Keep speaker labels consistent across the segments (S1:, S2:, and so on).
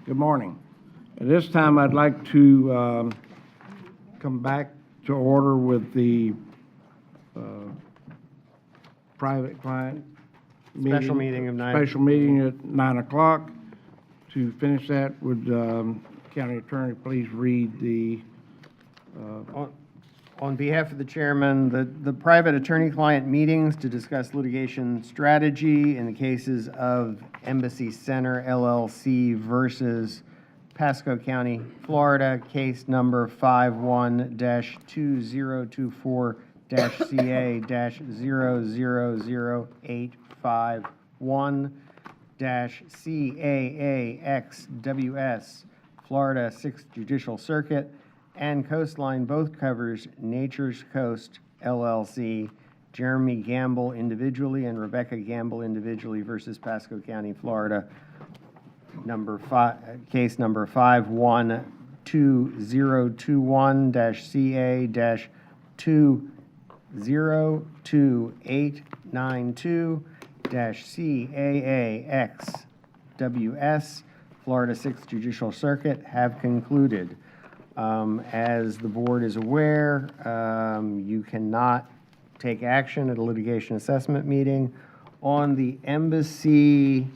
S1: Good morning. At this time, I'd like to come back to order with the private client meeting.
S2: Special meeting of 9.
S1: Special meeting at 9 o'clock. To finish that, would County Attorney please read the...
S2: On behalf of the chairman, the private attorney-client meetings to discuss litigation strategy in the cases of Embassy Center LLC versus Pasco County, Florida, case number 51-2024-CA-00851-CAAXWS, Florida 6th Judicial Circuit, and Coastline both covers Nature's Coast LLC, Jeremy Gamble individually and Rebecca Gamble individually versus Pasco County, Florida, case number 51-202-CA-200-892-CAAXWS, Florida 6th Judicial Circuit, have concluded. As the board is aware, you cannot take action at a litigation assessment meeting. On the Embassy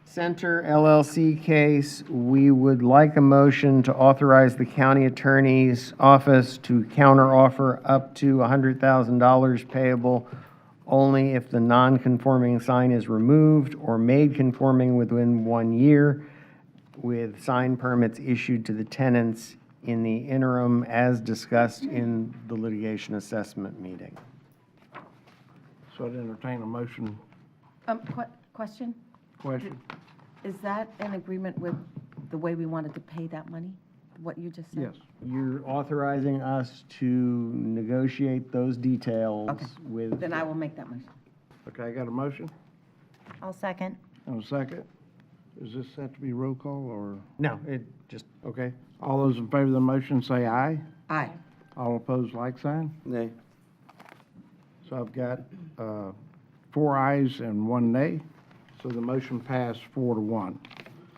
S2: Center LLC case, we would like a motion to authorize the county attorney's office to counteroffer up to $100,000 payable only if the non-conforming sign is removed or made conforming within 1 year, with sign permits issued to the tenants in the interim as discussed in the litigation assessment meeting.
S1: So I'd entertain a motion.
S3: Question?
S1: Question?
S3: Is that in agreement with the way we wanted to pay that money? What you just said?
S1: Yes.
S2: You're authorizing us to negotiate those details
S3: Okay.
S2: with...
S3: Then I will make that motion.
S1: Okay, I got a motion
S4: I'll second.
S1: and a second. Does this have to be roll call or?
S2: No, it just, okay.
S1: All those in favor of the motion say aye.
S3: Aye.
S1: All opposed, like sign.
S2: Nay.
S1: So I've got 4 ayes and 1 nay. So the motion passed 4-1.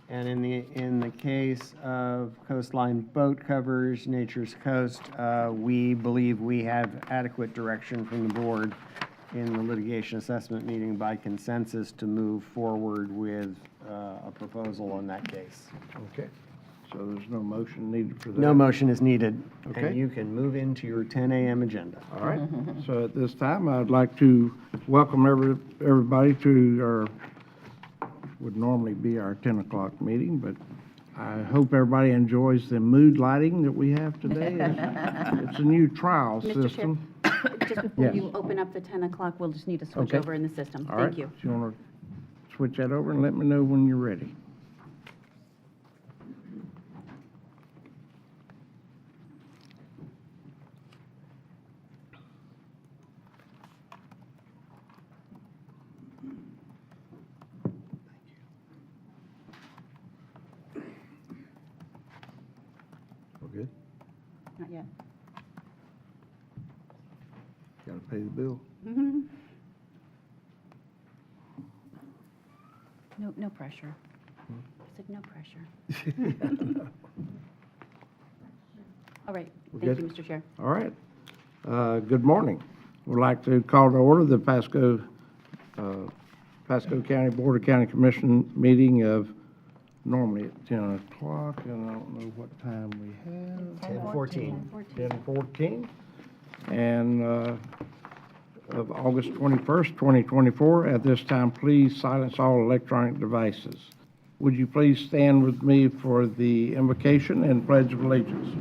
S2: And in the case of Coastline Boat Covers, Nature's Coast, we believe we have adequate direction from the board in the litigation assessment meeting by consensus to move forward with a proposal on that case.
S1: Okay. So there's no motion needed for that?
S2: No motion is needed.
S1: Okay.
S2: And you can move into your 10 a.m. agenda.
S1: All right. So at this time, I'd like to welcome everybody to our, would normally be our 10 o'clock meeting, but I hope everybody enjoys the mood lighting that we have today. It's a new trial
S4: Mr. Chair,
S1: system.
S4: just before
S1: Yes.
S4: you open up the 10 o'clock, we'll just need to switch
S1: Okay.
S4: over in the system.
S1: All right.
S4: Thank you.
S1: So you want to switch that over and let me know when you're ready? We're good?
S4: Not yet.
S1: Got to pay the bill.
S4: No pressure. I said no pressure. All right.
S1: We're
S4: Thank
S1: good?
S4: you, Mr. Chair.
S1: All right. Good morning. We'd like to call to order the Pasco County Board of County Commission meeting of normally at 10 o'clock, and I don't know what time we have.
S2: 10:14.
S1: 10:14. And of August 21st, 2024. At this time, please silence all electronic devices. Would you please stand with me for the invocation and pledge of allegiance?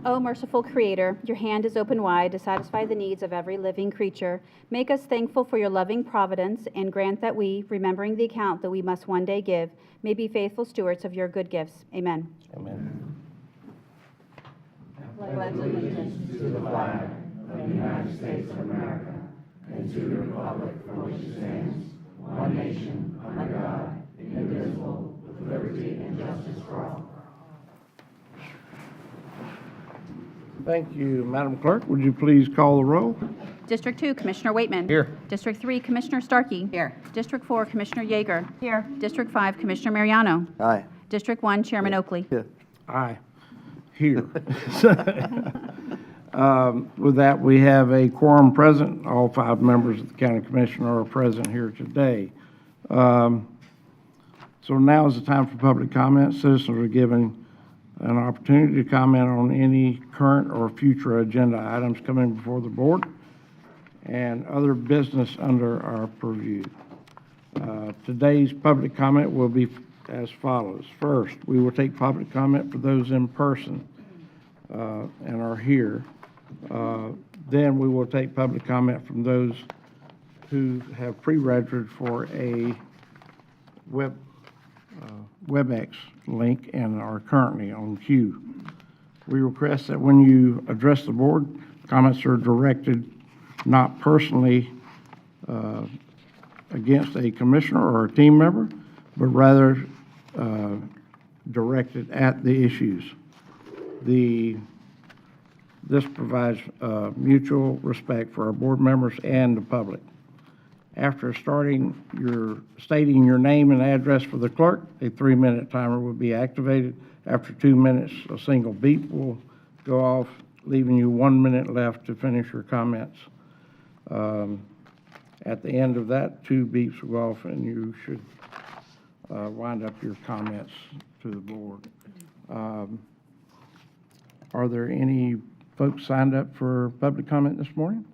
S5: O merciful Creator, your hand is open wide to satisfy the needs of every living creature. Make us thankful for your loving providence and grant that we, remembering the account that we must one day give, may be faithful stewards of your good gifts. Amen.
S1: Amen.
S5: Pledge allegiance
S6: to the flag of the United States of America and to the republic for which it stands, one nation, under God, indivisible, with liberty and justice for all.
S1: Thank you, Madam Clerk. Would you please call the roll?
S5: District 2, Commissioner Waitman.
S2: Here.
S5: District 3, Commissioner Starkey.
S3: Here.
S5: District 4, Commissioner Yeager.
S3: Here.
S5: District 5, Commissioner Mariano.
S7: Aye.
S5: District 1, Chairman Oakley.
S1: Aye. Here. With that, we have a quorum present. All 5 members of the county commission are present here today. So now is the time for public comment. Citizens are given an opportunity to comment on any current or future agenda items coming before the board and other business under our purview. Today's public comment will be as follows. First, we will take public comment for those in person and are here. Then we will take public comment from those who have pre-registered for a WebEx link and are currently on queue. We request that when you address the board, comments are directed not personally against a commissioner or a team member, but rather directed at the issues. This provides mutual respect for our board members and the public. After stating your name and address for the clerk, a 3-minute timer will be activated. After 2 minutes, a single beep will go off, leaving you 1 minute left to finish your comments. At the end of that, 2 beeps will go off, and you should wind up your comments to the board. Are there any folks signed up for public comment this morning?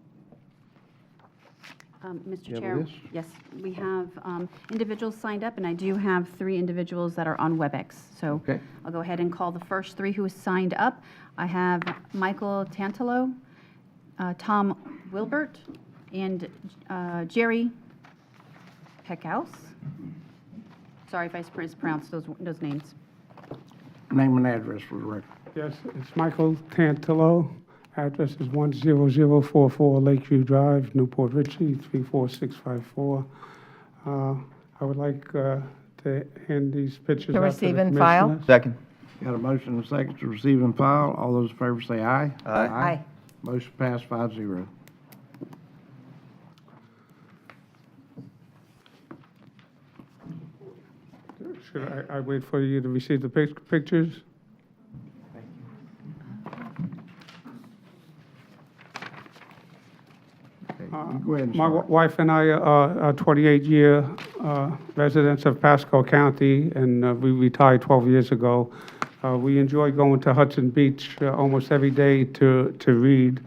S5: Mr.
S1: You have a
S5: Chair,
S1: list?
S5: yes, we have individuals signed up, and I do have 3 individuals that are on WebEx. So
S1: Okay.
S5: I'll go ahead and call the first 3 who signed up. I have Michael Tantalo, Tom Wilbert, and Jerry Peckhouse. Sorry if I mispronounced those names.
S1: Name and address for the record.
S8: Yes, it's Michael Tantalo. Address is 10044 Lakeview Drive, Newport Richey, 34654. I would like to hand these pictures
S3: To
S8: out
S3: receive
S8: the
S3: and file.
S8: commissioners.
S7: Second.
S1: Got a motion and a second to receive and file. All those in favor say aye.
S3: Aye.
S1: Motion passed 5-0.
S8: Should I wait for you to receive the pictures?
S1: Okay, you go ahead and
S8: My
S1: start.
S8: wife and I are 28-year residents of Pasco County, and we retired 12 years ago. We enjoy going to Hudson Beach almost every day to read,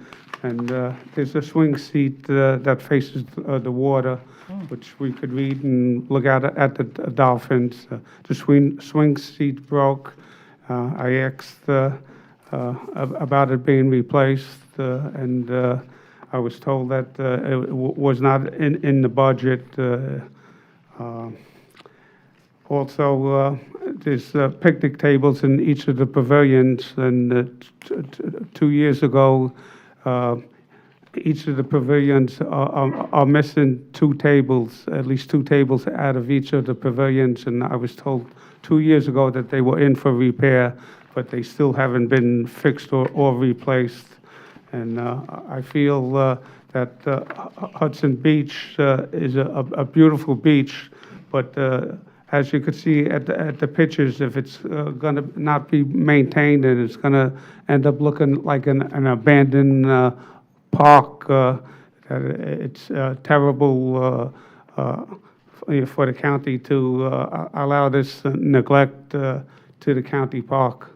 S8: and there's a swing seat that faces the water, which we could read and look out at the dolphins. The swing seat broke. I asked about it being replaced, and I was told that it was not in the budget. Also, there's picnic tables in each of the pavilions, and 2 years ago, each of the pavilions are missing 2 tables, at least 2 tables out of each of the pavilions, and I was told 2 years ago that they were in for repair, but they still haven't been fixed or replaced. And I feel that Hudson Beach is a beautiful beach, but as you could see at the pictures, if it's going to not be maintained, and it's going to end up looking like an abandoned park, it's terrible for the county to allow this neglect to the county park.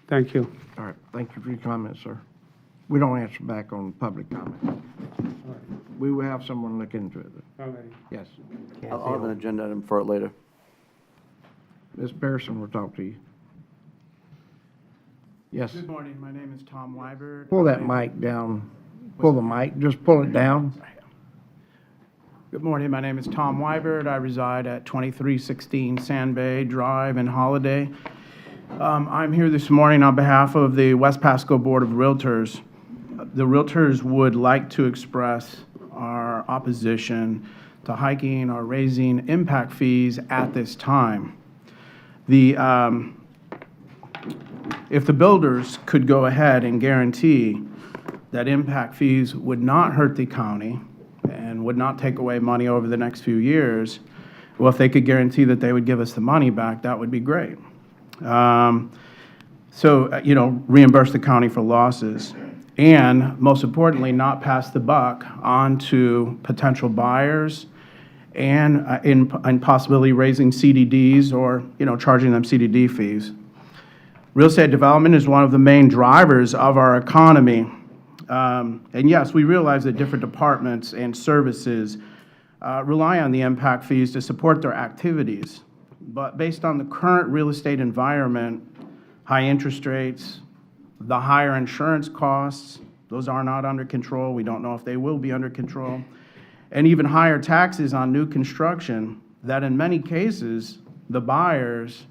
S8: Thank you.
S1: All right, thank you for your comments, sir. We don't answer back on public comment. We will have someone look into it. Yes.
S7: I'll have an agenda item for it later.
S1: Ms. Pearson will talk to you. Yes.
S9: Good morning, my name is Tom Weibert.
S1: Pull that mic down. Pull the mic, just pull it down.
S9: Good morning, my name is Tom Weibert. I reside at 2316 Sand Bay Drive in Holiday. I'm here this morning on behalf of the West Pasco Board of Realtors. The Realtors would like to express our opposition to hiking or raising impact fees at this time. If the builders could go ahead and guarantee that impact fees would not hurt the county and would not take away money over the next few years, well, if they could guarantee that they would give us the money back, that would be great. Reimburse the county for losses, and most importantly, not pass the buck on to potential buyers and in possibility raising CDDs or, charging them CDD fees. Real estate development is one of the main drivers of our economy. And yes, we realize that different departments and services rely on the impact fees to support their activities. But based on the current real estate environment, high interest rates, the higher insurance costs, those are not under control. We don't know if they will be under control. And even higher taxes on new construction, that in many cases, the buyers,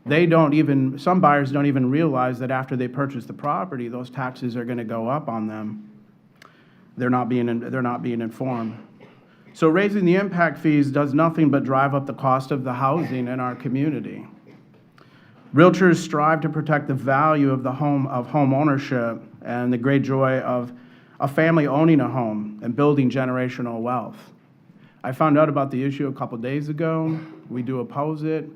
S9: some buyers don't even realize that after they purchase the property, those taxes are going to go up on them. They're not being informed. So raising the impact fees does nothing but drive up the cost of the housing in our community. Realtors strive to protect the value of home ownership and the great joy of a family owning a home and building generational wealth. I found out about the issue a couple days ago. We do oppose it.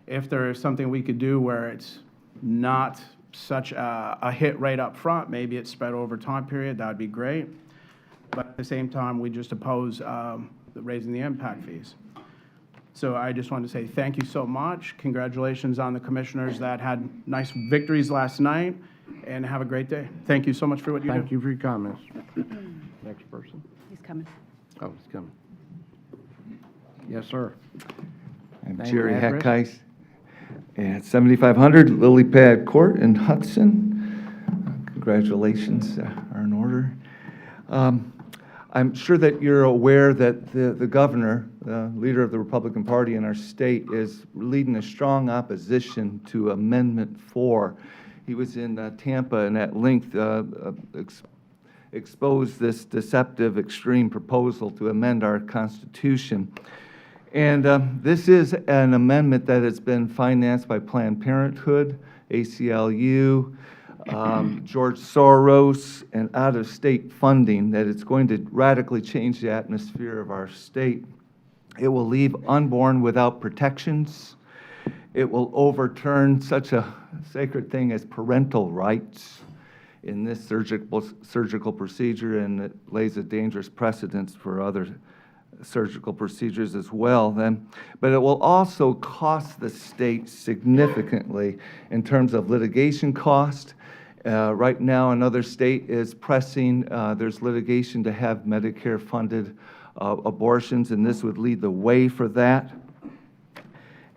S9: If there is something we could do where it's not such a hit right up front, maybe it's spread over time period, that would be great. But at the same time, we just oppose raising the impact fees. So I just wanted to say thank you so much. Congratulations on the commissioners that had nice victories last night, and have a great day. Thank you so much for what you do.
S1: Thank you for your comments. Next person.
S4: He's coming.
S1: Oh, he's coming. Yes, sir.
S10: I'm
S1: Name
S10: Jerry
S1: and address.
S10: Heckheis at 7500 Lily Pad Court in Hudson. Congratulations are in order. I'm sure that you're aware that the governor, the leader of the Republican Party in our state, is leading a strong opposition to Amendment 4. He was in Tampa and at length exposed this deceptive, extreme proposal to amend our Constitution. And this is an amendment that has been financed by Planned Parenthood, ACLU, George Soros, and out-of-state funding, that it's going to radically change the atmosphere of our state. It will leave unborn without protections. It will overturn such a sacred thing as parental rights in this surgical procedure, and it lays a dangerous precedent for other surgical procedures as well. But it will also cost the state significantly in terms of litigation cost. Right now, another state is pressing, there's litigation to have Medicare-funded abortions, and this would lead the way for that.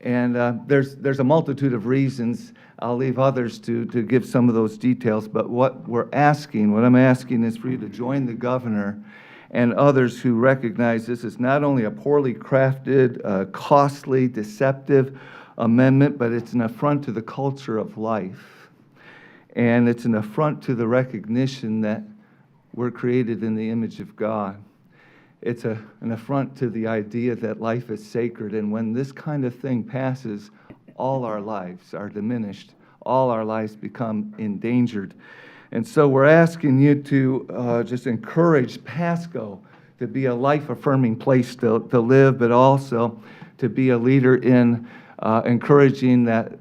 S10: And there's a multitude of reasons. I'll leave others to give some of those details, but what I'm asking is for you to join the governor and others who recognize this is not only a poorly crafted, costly, deceptive amendment, but it's an affront to the culture of life. And it's an affront to the recognition that we're created in the image of God. It's an affront to the idea that life is sacred, and when this kind of thing passes, all our lives are diminished. All our lives become endangered. And so we're asking you to just encourage Pasco to be a life-affirming place to live, but also to be a leader in encouraging that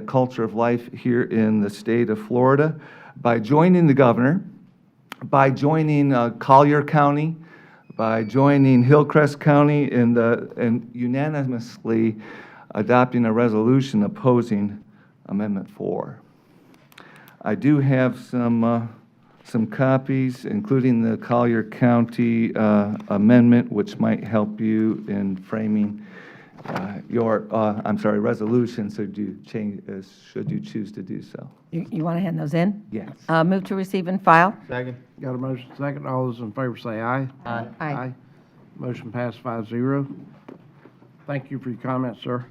S10: culture of life here in the state of Florida by joining the governor, by joining Collier County, by joining Hillcrest County, and unanimously adopting a resolution opposing Amendment 4. I do have some copies, including the Collier County amendment, which might help you in framing your resolution, should you choose to do so.
S3: You want to hand those in?
S10: Yes.
S3: Move to receive and file.
S2: Second.
S1: Got a motion second. All those in favor say aye.
S3: Aye.
S1: Motion passed 5-0. Thank you for your comments, sir.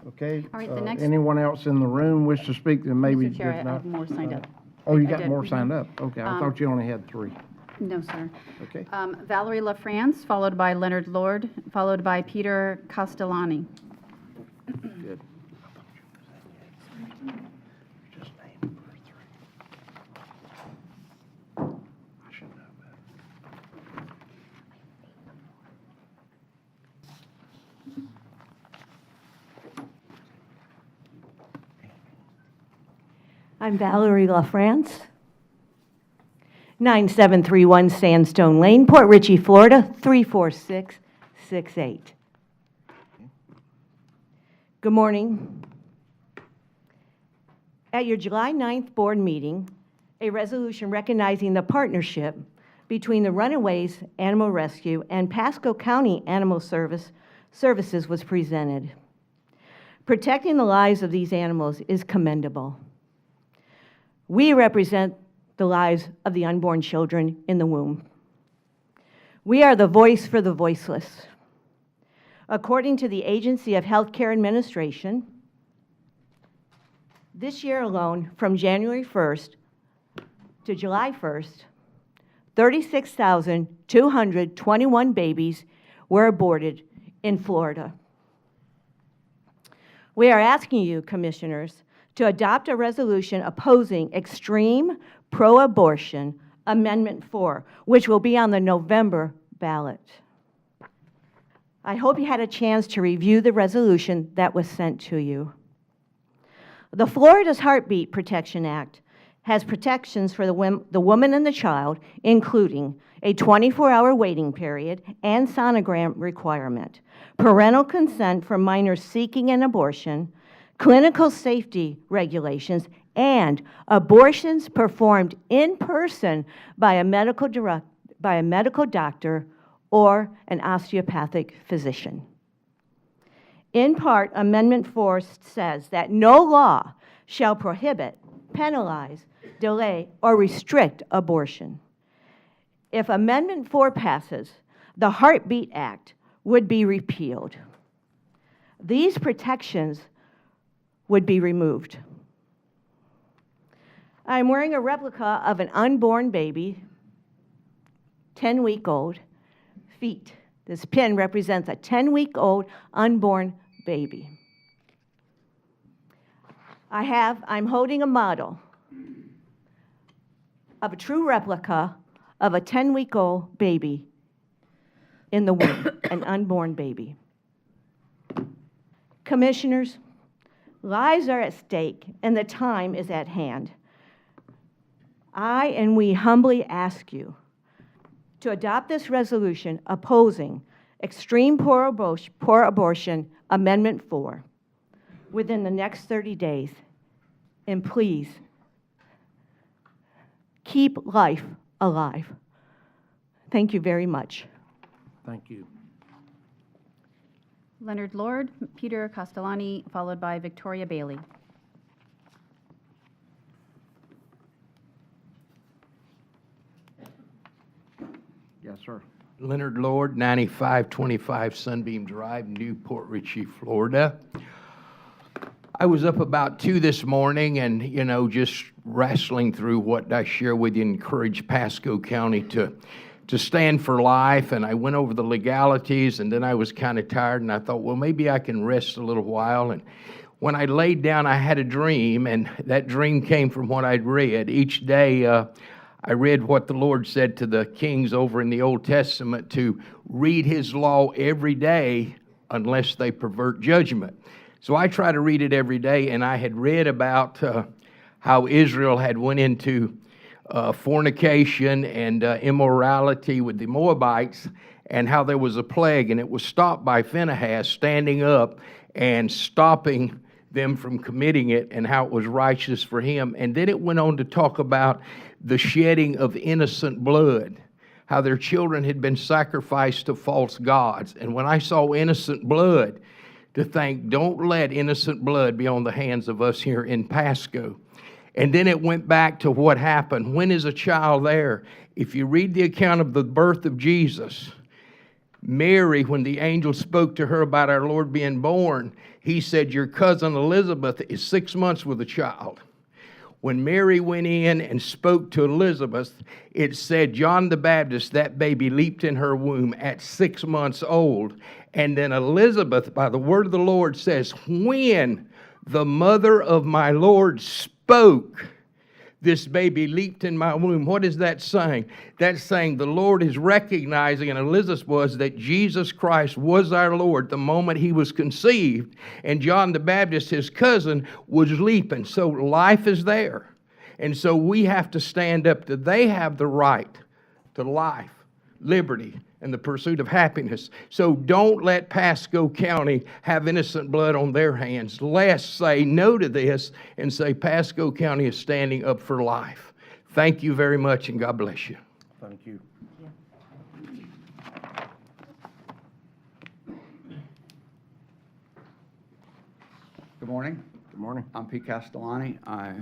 S1: Okay.
S5: All right, the next-
S1: Anyone else in the room wish to speak that maybe
S5: Mr. Chair,
S1: did
S5: I
S1: not?
S5: have more signed up.
S1: Oh, you
S5: I
S1: got
S5: did.
S1: more signed up? Okay, I thought you only had 3.
S5: No, sir.
S1: Okay.
S5: Valerie LaFrance, followed by Leonard Lord, followed by Peter Castellani.
S1: Good. Just name for 3.
S6: I'm Valerie LaFrance, 9731 Sandstone Lane, Port Richey, Florida, 34668. Good morning. At your July 9th board meeting, a resolution recognizing the partnership between the Runaways Animal Rescue and Pasco County Animal Services was presented. Protecting the lives of these animals is commendable. We represent the lives of the unborn children in the womb. We are the voice for the voiceless. According to the Agency of Healthcare Administration, this year alone, from January 1st to July 1st, 36,221 babies were aborted in Florida. We are asking you, commissioners, to adopt a resolution opposing extreme pro-abortion Amendment 4, which will be on the November ballot. I hope you had a chance to review the resolution that was sent to you. The Florida's Heartbeat Protection Act has protections for the woman and the child, including a 24-hour waiting period and sonogram requirement, parental consent for minors seeking an abortion, clinical safety regulations, and abortions performed in person by a medical doctor or an osteopathic physician. In part, Amendment 4 says that no law shall prohibit, penalize, delay, or restrict abortion. If Amendment 4 passes, the Heartbeat Act would be repealed. These protections would be removed. I'm wearing a replica of an unborn baby, 10-week-old, feet. This pin represents a 10-week-old unborn baby. I'm holding a model of a true replica of a 10-week-old baby in the womb, an unborn baby. Commissioners, lives are at stake and the time is at hand. I and we humbly ask you to adopt this resolution opposing extreme pro-abortion Amendment 4 within the next 30 days. And please, keep life alive. Thank you very much.
S1: Thank you.
S5: Leonard Lord, Peter Castellani, followed by Victoria Bailey.
S1: Yes, sir.
S11: Leonard Lord, 9525 Sunbeam Drive, Newport Richey, Florida. I was up about 2 this morning and, just wrestling through what I share with you, encourage Pasco County to stand for life. And I went over the legalities, and then I was kind of tired, and I thought, well, maybe I can rest a little while. And when I laid down, I had a dream, and that dream came from what I'd read. Each day, I read what the Lord said to the kings over in the Old Testament to read His law every day unless they pervert judgment. So I try to read it every day, and I had read about how Israel had went into fornication and immorality with the Moabites, and how there was a plague, and it was stopped by Phinehas standing up and stopping them from committing it, and how it was righteous for him. And then it went on to talk about the shedding of innocent blood, how their children had been sacrificed to false gods. And when I saw innocent blood, to think, don't let innocent blood be on the hands of us here in Pasco. And then it went back to what happened. When is a child there? If you read the account of the birth of Jesus, Mary, when the angel spoke to her about our Lord being born, he said, your cousin Elizabeth is 6 months with a child. When Mary went in and spoke to Elizabeth, it said John the Baptist, that baby leaped in her womb at 6 months old. And then Elizabeth, by the word of the Lord, says, when the mother of my Lord spoke, this baby leaped in my womb. What is that saying? That's saying the Lord is recognizing, and Elizabeth was, that Jesus Christ was our Lord the moment He was conceived. And John the Baptist, his cousin, was leaping. So life is there. And so we have to stand up that they have the right to life, liberty, and the pursuit of happiness. So don't let Pasco County have innocent blood on their hands. Let's say no to this and say Pasco County is standing up for life. Thank you very much, and God bless you.
S1: Thank you.
S12: Good morning.
S1: Good morning.
S12: I'm Pete Castellani. I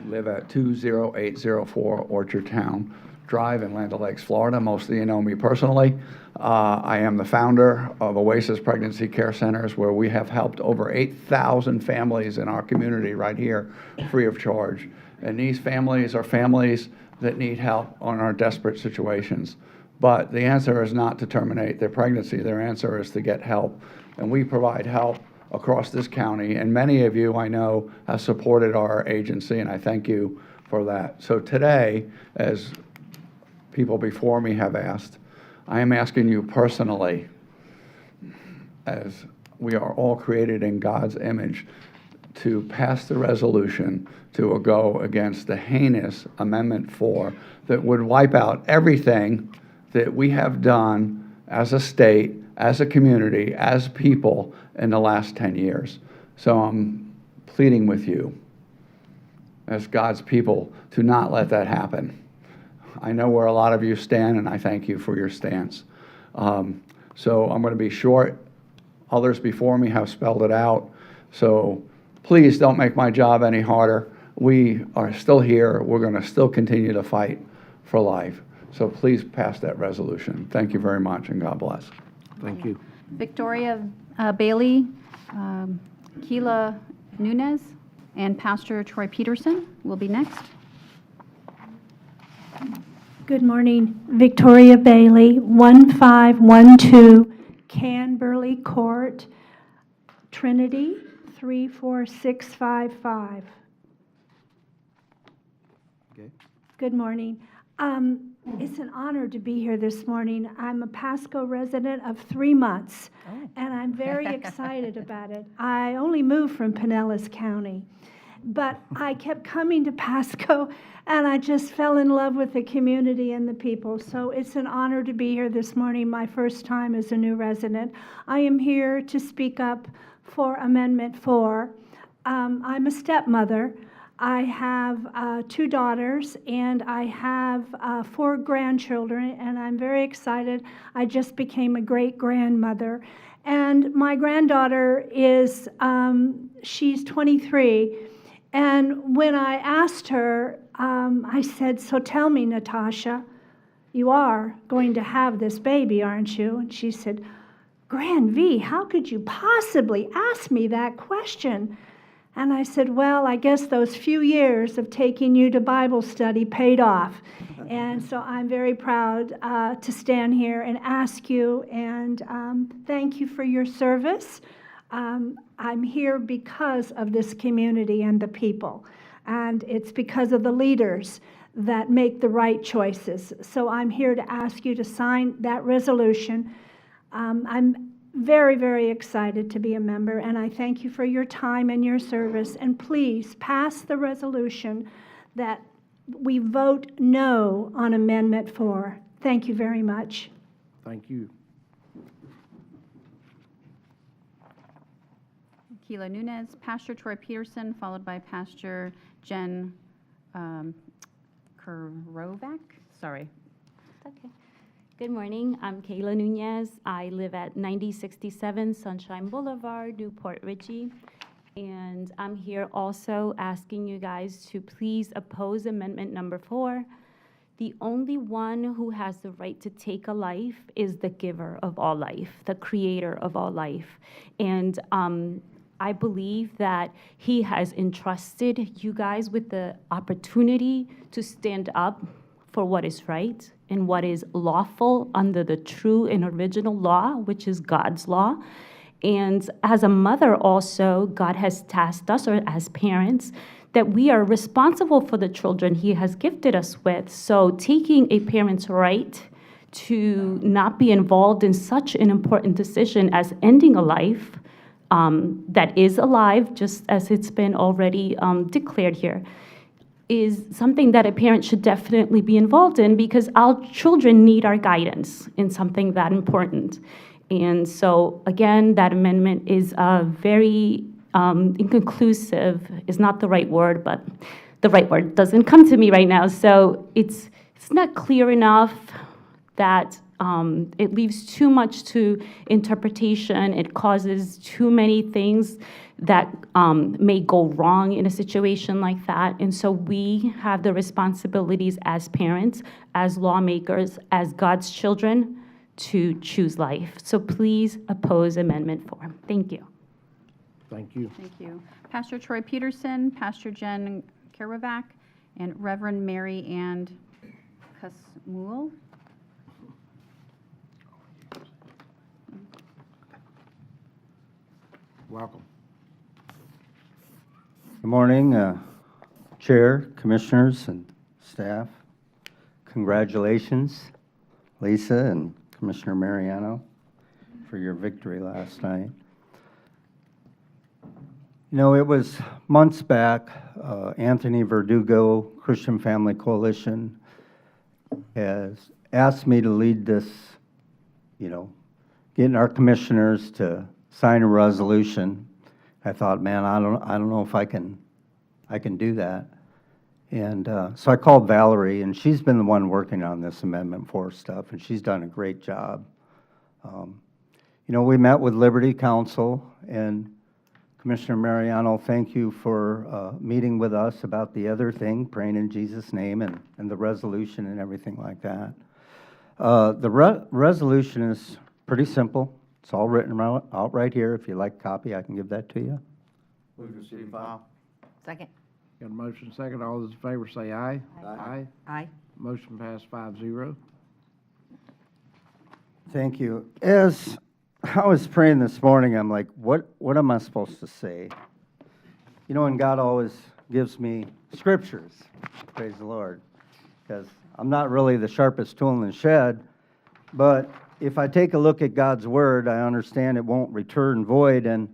S12: live at 20804 Orchard Town Drive in Land O'Lakes, Florida. Most of you know me personally. I am the founder of Oasis Pregnancy Care Centers, where we have helped over 8,000 families in our community right here free of charge. And these families are families that need help on our desperate situations. But the answer is not to terminate their pregnancy. Their answer is to get help. And we provide help across this county, and many of you I know have supported our agency, and I thank you for that. So today, as people before me have asked, I am asking you personally, as we are all created in God's image, to pass the resolution to go against the heinous Amendment 4 that would wipe out everything that we have done as a state, as a community, as people in the last 10 years. So I'm pleading with you as God's people to not let that happen. I know where a lot of you stand, and I thank you for your stance. So I'm going to be short. Others before me have spelled it out. So please don't make my job any harder. We are still here. We're going to still continue to fight for life. So please pass that resolution. Thank you very much, and God bless.
S1: Thank you.
S5: Victoria Bailey, Keila Nunez, and Pastor Troy Peterson will be next.
S13: Good morning. Victoria Bailey, 1512 Canberley Court, Trinity 34655.
S1: Okay.
S13: Good morning. It's an honor to be here this morning. I'm a Pasco resident of 3 months, and I'm very excited about it. I only moved from Pinellas County, but I kept coming to Pasco, and I just fell in love with the community and the people. So it's an honor to be here this morning, my first time as a new resident. I am here to speak up for Amendment 4. I'm a stepmother. I have 2 daughters, and I have 4 grandchildren, and I'm very excited. I just became a great-grandmother. And my granddaughter is, she's 23, and when I asked her, I said, so tell me, Natasha, you are going to have this baby, aren't you? And she said, Grand V, how could you possibly ask me that question? And I said, well, I guess those few years of taking you to Bible study paid off. And so I'm very proud to stand here and ask you, and thank you for your service. I'm here because of this community and the people. And it's because of the leaders that make the right choices. So I'm here to ask you to sign that resolution. I'm very, very excited to be a member, and I thank you for your time and your service. And please pass the resolution that we vote no on Amendment 4. Thank you very much.
S1: Thank you.
S5: Keila Nunez, Pastor Troy Peterson, followed by Pastor Jen Kurovac. Sorry.
S4: Okay. Good morning. I'm Kayla Nunez. I live at 9067 Sunshine Boulevard, Newport Richey. And I'm here also asking you guys to please oppose Amendment number 4. The only one who has the right to take a life is the giver of all life, the creator of all life. And I believe that he has entrusted you guys with the opportunity to stand up for what is right and what is lawful under the true and original law, which is God's law. And as a mother also, God has tasked us, or as parents, that we are responsible for the children he has gifted us with. So taking a parent's right to not be involved in such an important decision as ending a life that is alive, just as it's been already declared here, is something that a parent should definitely be involved in because our children need our guidance in something that important. And so, again, that amendment is very inconclusive, is not the right word, but the right word doesn't come to me right now. So it's not clear enough that it leaves too much to interpretation. It causes too many things that may go wrong in a situation like that. And so we have the responsibilities as parents, as lawmakers, as God's children to choose life. So please oppose Amendment 4. Thank you.
S1: Thank you.
S5: Thank you. Pastor Troy Peterson, Pastor Jen Kerouac, and Reverend Mary Ann Kusmuel.
S1: Welcome.
S14: Good morning, Chair, Commissioners, and staff. Congratulations, Lisa and Commissioner Mariano, for your victory last night. You know, it was months back, Anthony Verdugo, Christian Family Coalition, has asked me to lead this, getting our commissioners to sign a resolution. I thought, man, I don't know if I can do that. And so I called Valerie, and she's been the one working on this Amendment 4 stuff, and she's done a great job. We met with Liberty Counsel, and Commissioner Mariano, thank you for meeting with us about the other thing, praying in Jesus' name, and the resolution and everything like that. The resolution is pretty simple. It's all written out right here. If you like a copy, I can give that to you.
S1: Move to receive and file.
S3: Second.
S1: Got a motion second. All those in favor say aye.
S3: Aye. Aye.
S1: Motion passed 5-0.
S14: Thank you. As I was praying this morning, I'm like, what am I supposed to say? And God always gives me scriptures. Praise the Lord. Because I'm not really the sharpest tool in the shed, but if I take a look at God's word, I understand it won't return void. And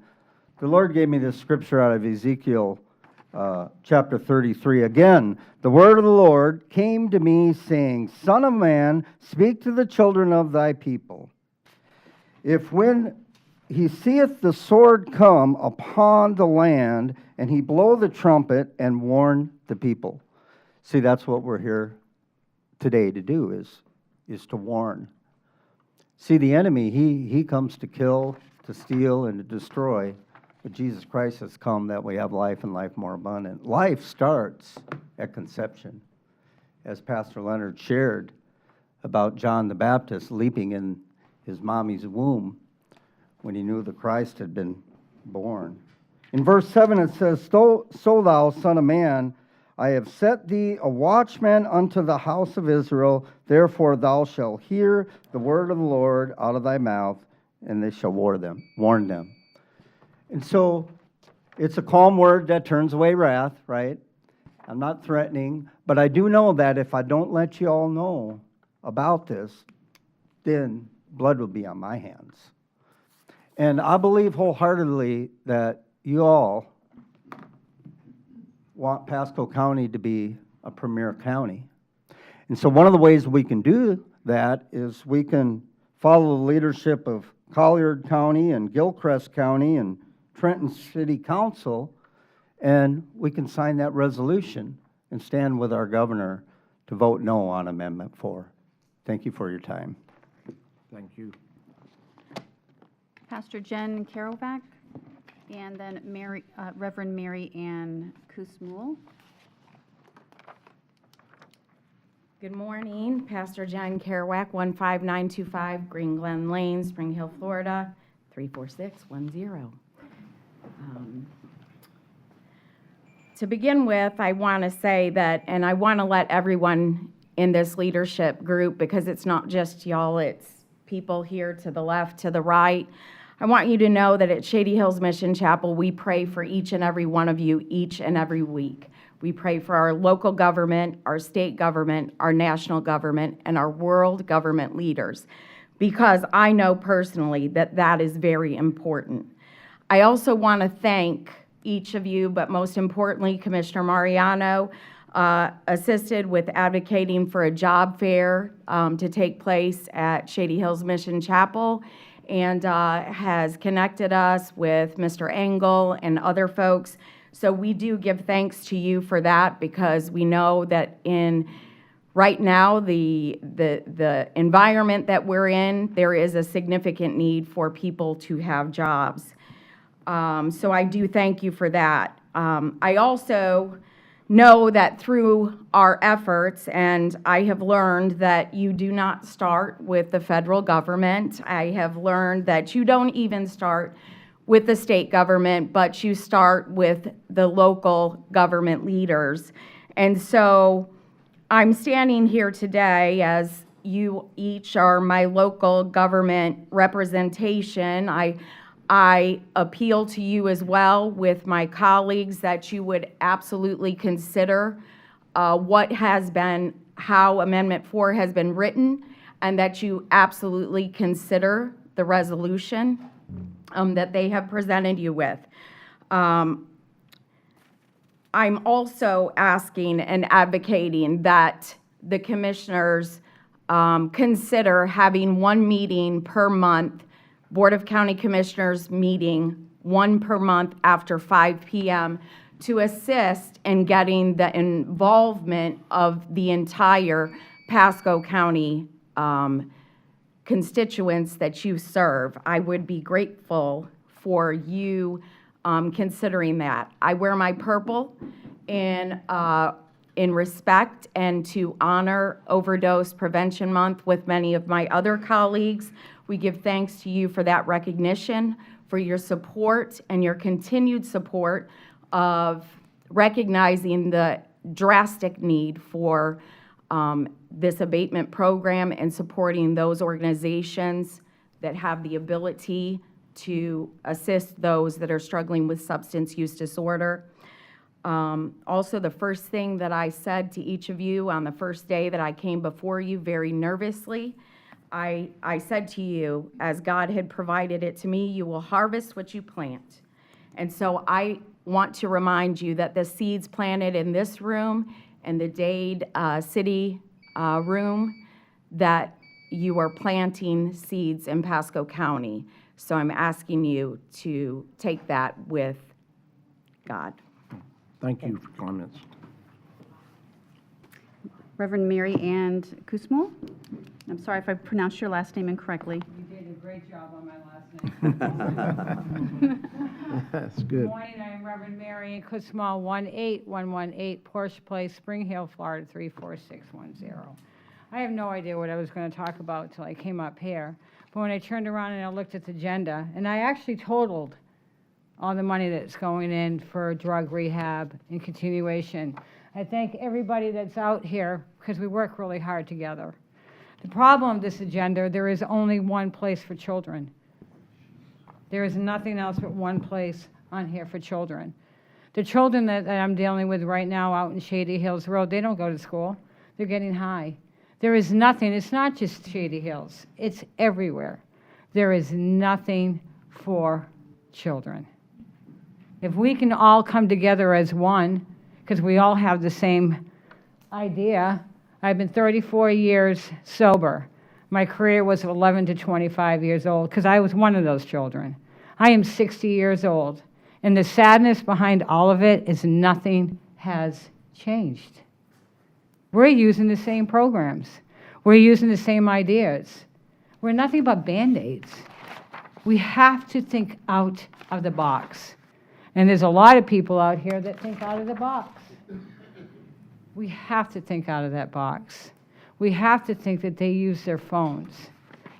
S14: the Lord gave me this scripture out of Ezekiel chapter 33. Again, the word of the Lord came to me, saying, Son of man, speak to the children of thy people. If when he seeth the sword come upon the land, and he blow the trumpet and warn the people. See, that's what we're here today to do, is to warn. See, the enemy, he comes to kill, to steal, and to destroy. But Jesus Christ has come that we have life and life more abundant. Life starts at conception. As Pastor Leonard shared about John the Baptist leaping in his mommy's womb when he knew the Christ had been born. In verse 7 it says, So thou, son of man, I have set thee a watchman unto the house of Israel, therefore thou shalt hear the word of the Lord out of thy mouth, and they shall warn them. And so it's a calm word that turns away wrath, right? I'm not threatening, but I do know that if I don't let you all know about this, then blood will be on my hands. And I believe wholeheartedly that you all want Pasco County to be a premier county. And so one of the ways we can do that is we can follow the leadership of Colliard County and Gilchrist County and Trenton City Council, and we can sign that resolution and stand with our governor to vote no on Amendment 4. Thank you for your time.
S1: Thank you.
S5: Pastor Jen Kerouac, and then Reverend Mary Ann Kusmuel.
S15: Good morning, Pastor Jen Kerouac, 15925 Green Glen Lane, Spring Hill, Florida, 34610. To begin with, I want to say that, and I want to let everyone in this leadership group, because it's not just y'all, it's people here to the left, to the right. I want you to know that at Shady Hills Mission Chapel, we pray for each and every one of you each and every week. We pray for our local government, our state government, our national government, and our world government leaders, because I know personally that that is very important. I also want to thank each of you, but most importantly, Commissioner Mariano, assisted with advocating for a job fair to take place at Shady Hills Mission Chapel, and has connected us with Mr. Engel and other folks. So we do give thanks to you for that, because we know that right now, the environment that we're in, there is a significant need for people to have jobs. So I do thank you for that. I also know that through our efforts, and I have learned that you do not start with the federal government. I have learned that you don't even start with the state government, but you start with the local government leaders. And so I'm standing here today as you each are my local government representation. I appeal to you as well with my colleagues that you would absolutely consider how Amendment 4 has been written, and that you absolutely consider the resolution that they have presented you with. I'm also asking and advocating that the commissioners consider having one meeting per month, Board of County Commissioners meeting, one per month after 5 p.m. to assist in getting the involvement of the entire Pasco County constituents that you serve. I would be grateful for you considering that. I wear my purple in respect and to honor Overdose Prevention Month with many of my other colleagues. We give thanks to you for that recognition, for your support and your continued support of recognizing the drastic need for this abatement program and supporting those organizations that have the ability to assist those that are struggling with substance use disorder. Also, the first thing that I said to each of you on the first day that I came before you very nervously, I said to you, as God had provided it to me, you will harvest what you plant. And so I want to remind you that the seeds planted in this room and the Dade City room, that you are planting seeds in Pasco County. So I'm asking you to take that with God.
S1: Thank you for comments.
S5: Reverend Mary Ann Kusmo. I'm sorry if I pronounced your last name incorrectly.
S16: You did a great job on my last name.
S1: That's
S16: Good
S1: good.
S16: morning, I am Reverend Mary Ann Kusma, 18118 Porsche Place, Spring Hill, Florida, 34610. I have no idea what I was going to talk about till I came up here. But when I turned around and I looked at the agenda, and I actually totaled all the money that's going in for drug rehab and continuation. I thank everybody that's out here because we work really hard together. The problem of this agenda, there is only one place for children. There is nothing else but one place on here for children. The children that I'm dealing with right now out in Shady Hills Road, they don't go to school. They're getting high. There is nothing. It's not just Shady Hills. It's everywhere. There is nothing for children. If we can all come together as one, because we all have the same idea. I've been 34 years sober. My career was 11 to 25 years old, because I was one of those children. I am 60 years old, and the sadness behind all of it is nothing has changed. We're using the same programs. We're using the same ideas. We're nothing but Band-Aids. We have to think out of the box. And there's a lot of people out here that think out of the box. We have to think out of that box. We have to think that they use their phones.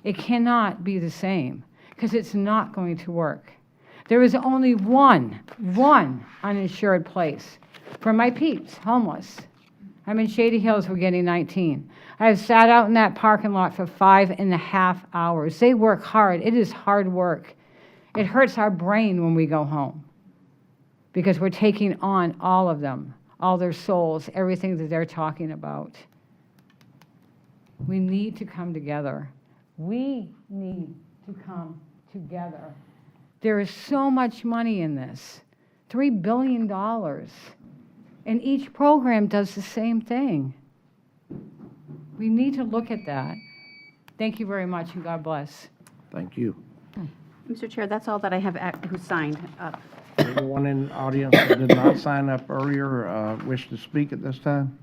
S16: It cannot be the same, because it's not going to work. There is only one uninsured place for my peeps, homeless. I'm in Shady Hills, we're getting 19. I have sat out in that parking lot for 5.5 hours. They work hard. It is hard work. It hurts our brain when we go home, because we're taking on all of them, all their souls, everything that they're talking about. We need to come together. We need to come together. There is so much money in this, $3 billion. And each program does the same thing. We need to look at that. Thank you very much, and God bless.
S1: Thank you.
S5: Mr. Chair, that's all that I have who signed up.
S1: Anyone in the audience that did not sign up earlier wish to speak at this time?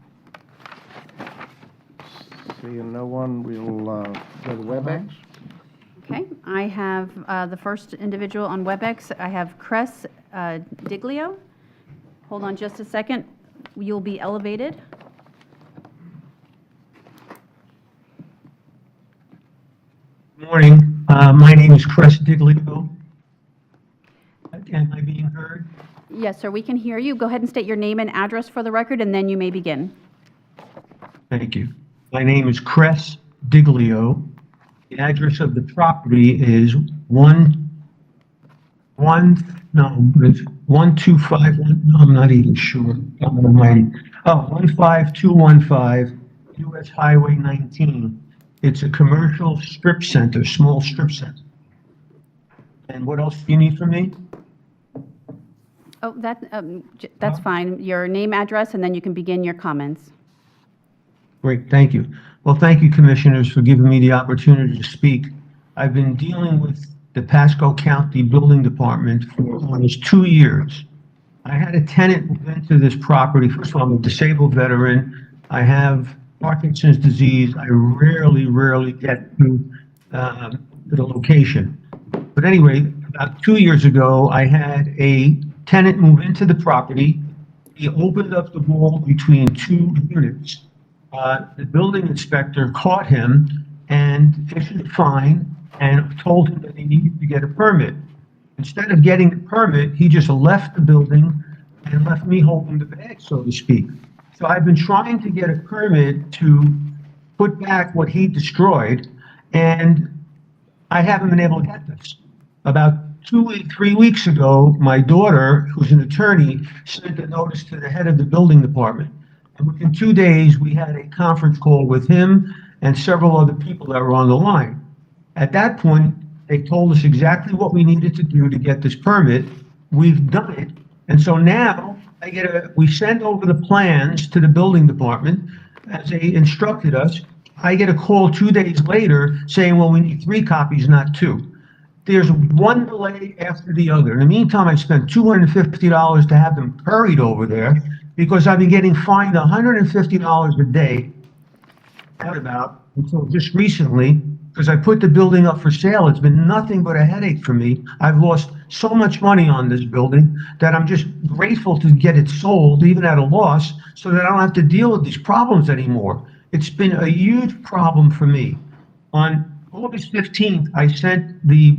S1: Seeing no one, we'll go to WebEx.
S5: Okay, I have the first individual on WebEx. I have Cress Diglio. Hold on just a second. You'll be elevated.
S17: Good morning. My name is Chris Diglio. Am I being heard?
S5: Yes, sir, we can hear you. Go ahead and state your name and address for the record, and then you may begin.
S17: Thank you. My name is Chris Diglio. The address of the property is 125, no, I'm not even sure. 15215 US Highway 19. It's a commercial strip center, small strip center. And what else do you need from me?
S5: Oh, that's fine. Your name, address, and then you can begin your comments.
S17: Great, thank you. Well, thank you, Commissioners, for giving me the opportunity to speak. I've been dealing with the Pasco County Building Department for almost 2 years. I had a tenant move into this property. First of all, I'm a disabled veteran. I have Parkinson's disease. I rarely get to the location. But anyway, about 2 years ago, I had a tenant move into the property. He opened up the wall between 2 units. The building inspector caught him and issued a fine and told him that he needed to get a permit. Instead of getting the permit, he just left the building and left me holding the bag, so to speak. So I've been trying to get a permit to put back what he destroyed, and I haven't been able to get this. About 3 weeks ago, my daughter, who's an attorney, sent a notice to the head of the building department. And within 2 days, we had a conference call with him and several other people that were on the line. At that point, they told us exactly what we needed to do to get this permit. We've done it. And so now we send over the plans to the building department as they instructed us. I get a call 2 days later saying, well, we need 3 copies, not 2. There's one delay after the other. In the meantime, I spent $250 to have them hurried over there because I've been getting fined $150 a day, until just recently, because I put the building up for sale. It's been nothing but a headache for me. I've lost so much money on this building that I'm just grateful to get it sold, even at a loss, so that I don't have to deal with these problems anymore. It's been a huge problem for me. On August 15th, I sent the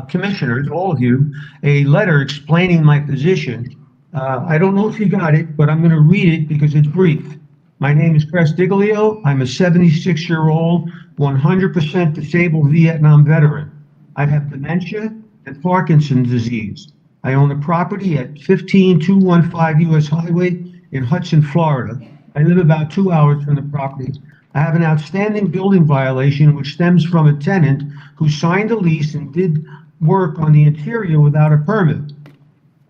S17: commissioners, all of you, a letter explaining my position. I don't know if you got it, but I'm going to read it because it's brief. My name is Chris Diglio. I'm a 76-year-old, 100% disabled Vietnam veteran. I have dementia and Parkinson's disease. I own a property at 15215 US Highway in Hudson, Florida. I live about 2 hours from the property. I have an outstanding building violation which stems from a tenant who signed a lease and did work on the interior without a permit,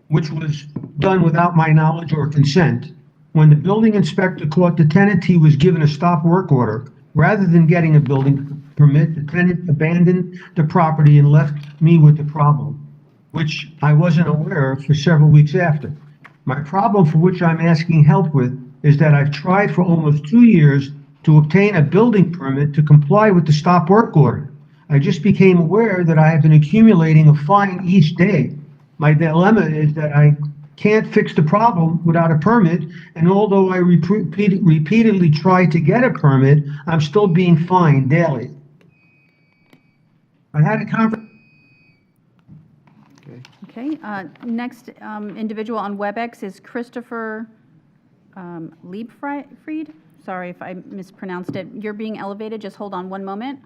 S17: which was done without my knowledge or consent. When the building inspector caught the tenant, he was given a stop work order. Rather than getting a building permit, the tenant abandoned the property and left me with the problem, which I wasn't aware of for several weeks after. My problem, for which I'm asking help with, is that I've tried for almost 2 years to obtain a building permit to comply with the stop work order. I just became aware that I have been accumulating a fine each day. My dilemma is that I can't fix the problem without a permit, and although I repeatedly try to get a permit, I'm still being fined daily. I had a conference.
S5: Okay, next individual on WebEx is Christopher Liebfried. Sorry if I mispronounced it. You're being elevated. Just hold on one moment.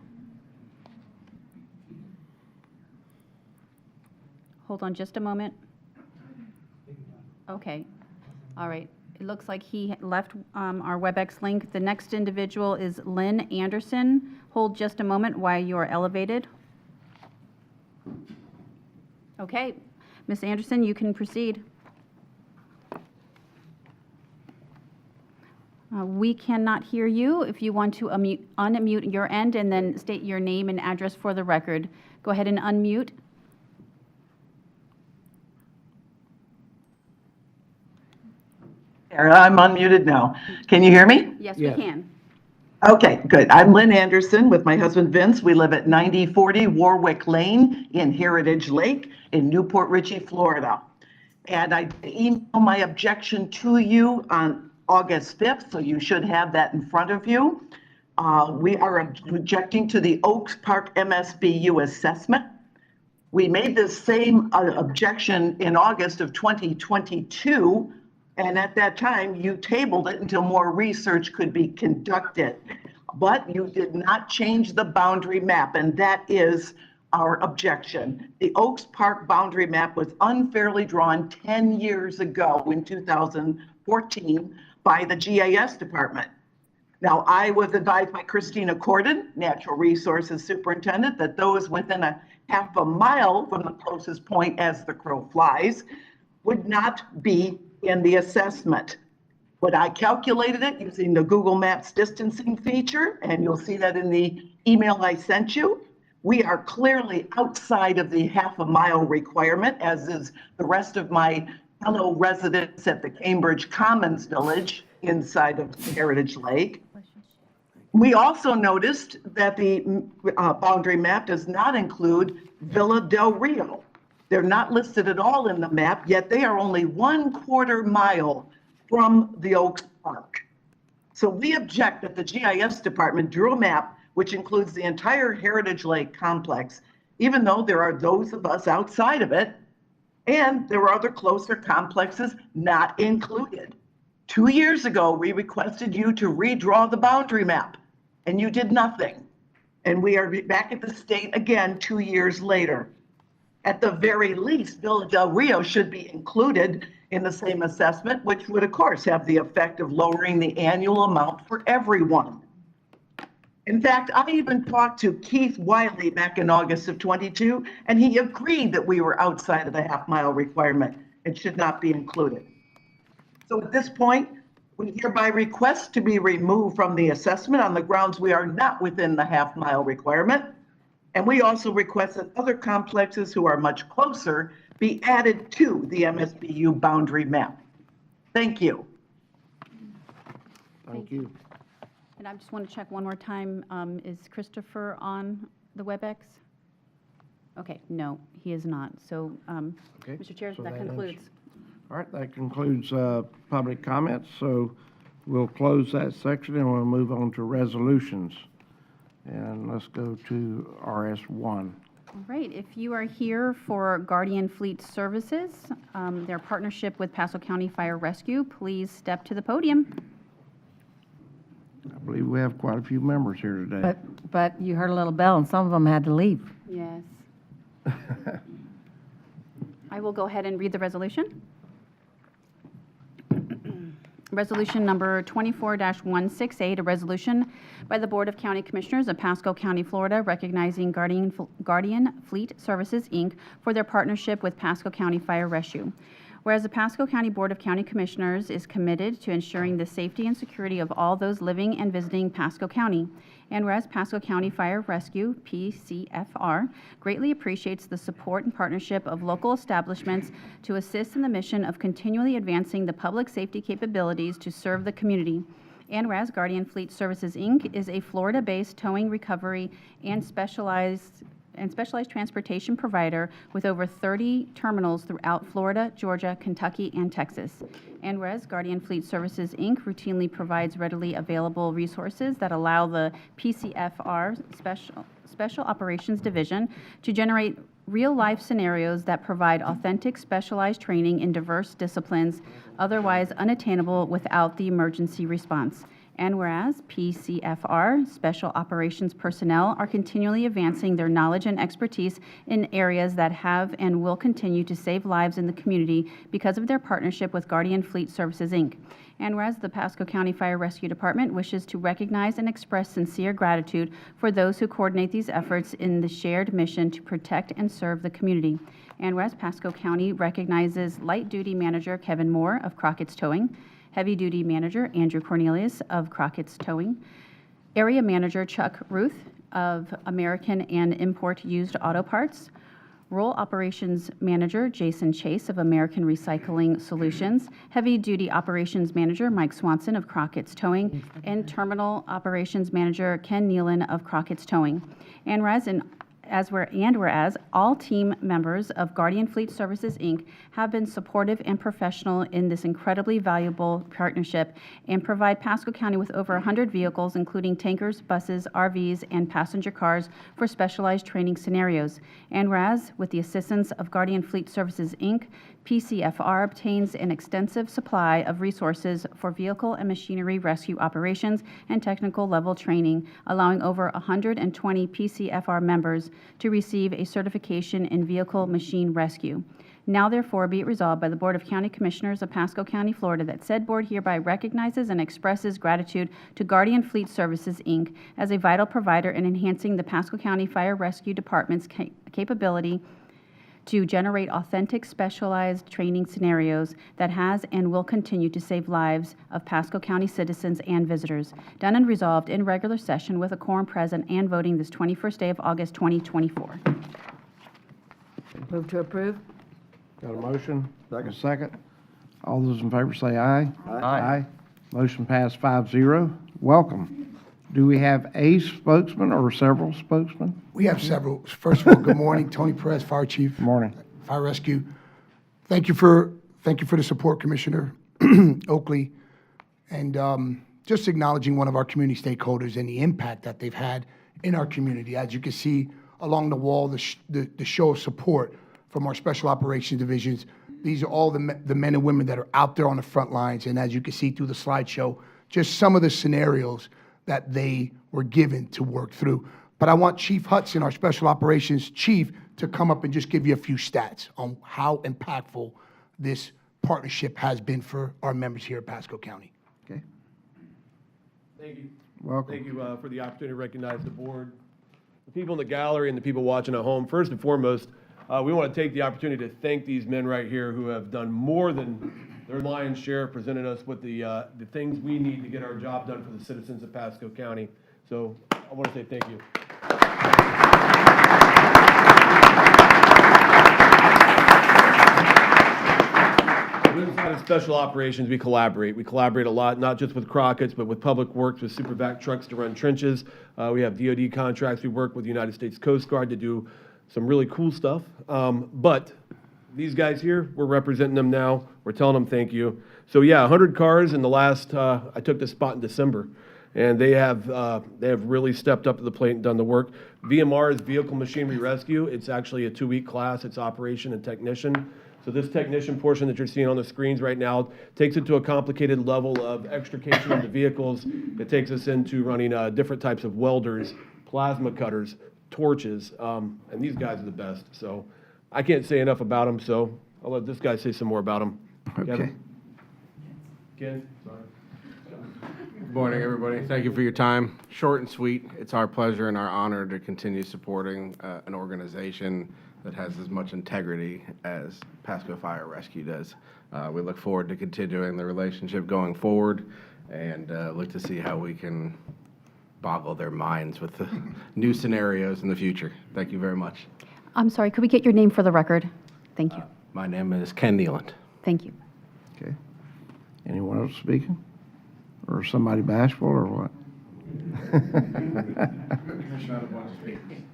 S5: Hold on just a moment. Okay. All right. It looks like he left our WebEx link. The next individual is Lynn Anderson. Hold just a moment while you are elevated. Okay. Ms. Anderson, you can proceed. We cannot hear you. If you want to unmute your end and then state your name and address for the record, go ahead and unmute.
S18: I'm unmuted now. Can you hear me?
S5: Yes, we can.
S18: Okay, good. I'm Lynn Anderson with my husband Vince. We live at 9040 Warwick Lane in Heritage Lake in Newport Richey, Florida. And I emailed my objection to you on August 5th, so you should have that in front of you. We are objecting to the Oaks Park MSBU assessment. We made the same objection in August of 2022, and at that time you tabled it until more research could be conducted. But you did not change the boundary map, and that is our objection. The Oaks Park boundary map was unfairly drawn 10 years ago in 2014 by the GIS department. Now, I was advised by Christina Corden, Natural Resources Superintendent, that those within a half a mile from the closest point as the crow flies would not be in the assessment. But I calculated it using the Google Maps distancing feature, and you'll see that in the email I sent you. We are clearly outside of the half a mile requirement, as is the rest of my fellow residents at the Cambridge Commons Village inside of Heritage Lake. We also noticed that the boundary map does not include Villa del Rio. They're not listed at all in the map, yet they are only 1/4 mile from the Oaks Park. So we object that the GIS department drew a map which includes the entire Heritage Lake complex, even though there are those of us outside of it, and there are other closer complexes not included. 2 years ago, we requested you to redraw the boundary map, and you did nothing. And we are back at the state again 2 years later. At the very least, Villa del Rio should be included in the same assessment, which would, of course, have the effect of lowering the annual amount for everyone. In fact, I even talked to Keith Wiley back in August of 22, and he agreed that we were outside of the half mile requirement and should not be included. So at this point, we hereby request to be removed from the assessment on the grounds we are not within the half mile requirement. And we also request that other complexes who are much closer be added to the MSBU boundary map. Thank you.
S1: Thank you.
S5: And I just want to check one more time, is Christopher on the WebEx? Okay, no, he is not. So,
S1: Okay,
S5: Mr. Chair,
S1: so
S5: that
S1: that
S5: concludes.
S1: All right, that concludes public comments. So we'll close that section and we'll move on to resolutions. And let's go to RS1.
S5: All right, if you are here for Guardian Fleet Services, their partnership with Pasco County Fire Rescue, please step to the podium.
S1: I believe we have quite a few members here today.
S19: But you heard a little bell, and some of them had to leave.
S5: Yes. I will go ahead and read the resolution. Resolution number 24-168, a resolution by the Board of County Commissioners of Pasco County, Florida, recognizing Guardian Fleet Services, Inc. for their partnership with Pasco County Fire Rescue. Whereas the Pasco County Board of County Commissioners is committed to ensuring the safety and security of all those living and visiting Pasco County, and whereas Pasco County Fire Rescue, PCFR, greatly appreciates the support and partnership of local establishments to assist in the mission of continually advancing the public safety capabilities to serve the community, and whereas Guardian Fleet Services, Inc. is a Florida-based towing, recovery, and specialized transportation provider with over 30 terminals throughout Florida, Georgia, Kentucky, and Texas. And whereas Guardian Fleet Services, Inc. routinely provides readily available resources that allow the PCFR Special Operations Division to generate real-life scenarios that provide authentic specialized training in diverse disciplines otherwise unattainable without the emergency response. And whereas PCFR Special Operations personnel are continually advancing their knowledge and expertise in areas that have and will continue to save lives in the community because of their partnership with Guardian Fleet Services, Inc. And whereas the Pasco County Fire Rescue Department wishes to recognize and express sincere gratitude for those who coordinate these efforts in the shared mission to protect and serve the community. And whereas Pasco County recognizes Light Duty Manager Kevin Moore of Crockett's Towing, Heavy Duty Manager Andrew Cornelius of Crockett's Towing, Area Manager Chuck Ruth of American and Import Used Auto Parts, Rural Operations Manager Jason Chase of American Recycling Solutions, Heavy Duty Operations Manager Mike Swanson of Crockett's Towing, and Terminal Operations Manager Ken Nealon of Crockett's Towing. And whereas all team members of Guardian Fleet Services, Inc. have been supportive and professional in this incredibly valuable partnership and provide Pasco County with over 100 vehicles, including tankers, buses, RVs, and passenger cars for specialized training scenarios. And whereas, with the assistance of Guardian Fleet Services, Inc., PCFR obtains an extensive supply of resources for vehicle and machinery rescue operations and technical level training, allowing over 120 PCFR members to receive a certification in vehicle machine rescue. Now therefore be it resolved by the Board of County Commissioners of Pasco County, Florida, that said board hereby recognizes and expresses gratitude to Guardian Fleet Services, Inc. as a vital provider in enhancing the Pasco County Fire Rescue Department's capability to generate authentic, specialized training scenarios that has and will continue to save lives of Pasco County citizens and visitors. Done and resolved in regular session with a quorum present and voting this 21st day of August 2024.
S19: Move to approve?
S1: Got a motion? Second. Second. All those in favor say aye.
S19: Aye.
S1: Motion passed 5-0. Welcome. Do we have a spokesman or several spokesmen?
S20: We have several. First of all, good morning, Tony Perez, Fire Chief.
S1: Good morning.
S20: Fire Rescue. Thank you for the support, Commissioner Oakley, and just acknowledging one of our community stakeholders and the impact that they've had in our community. As you can see along the wall, the show of support from our Special Operations Divisions. These are all the men and women that are out there on the front lines, and as you can see through the slideshow, just some of the scenarios that they were given to work through. But I want Chief Hudson, our Special Operations Chief, to come up and just give you a few stats on how impactful this partnership has been for our members here at Pasco County.
S1: Okay.
S21: Thank you.
S1: Welcome.
S21: Thank you for the opportunity to recognize the board, the people in the gallery, and the people watching at home. First and foremost, we want to take the opportunity to thank these men right here who have done more than their lion's share, presented us with the things we need to get our job done for the citizens of Pasco County. So I want to say thank you. Inside of Special Operations, we collaborate. We collaborate a lot, not just with Crockett's, but with Public Works, with Supervac trucks to run trenches. We have DoD contracts. We work with the United States Coast Guard to do some really cool stuff. But these guys here, we're representing them now. We're telling them thank you. So yeah, 100 cars in the last, I took this spot in December, and they have really stepped up to the plate and done the work. VMR is Vehicle Machinery Rescue. It's actually a 2-week class. It's operation and technician. So this technician portion that you're seeing on the screens right now takes it to a complicated level of extrication of the vehicles. It takes us into running different types of welders, plasma cutters, torches, and these guys are the best. So I can't say enough about them, so I'll let this guy say some more about them.
S1: Okay.
S21: Ken, sorry.
S22: Good morning, everybody. Thank you for your time. Short and sweet. It's our pleasure and our honor to continue supporting an organization that has as much integrity as Pasco Fire Rescue does. We look forward to continuing the relationship going forward and look to see how we can boggle their minds with the new scenarios in the future. Thank you very much.
S5: I'm sorry, could we get your name for the record? Thank you.
S22: My name is Ken Nealand.
S5: Thank you.
S1: Okay. Anyone else speaking? Or somebody bashful or what?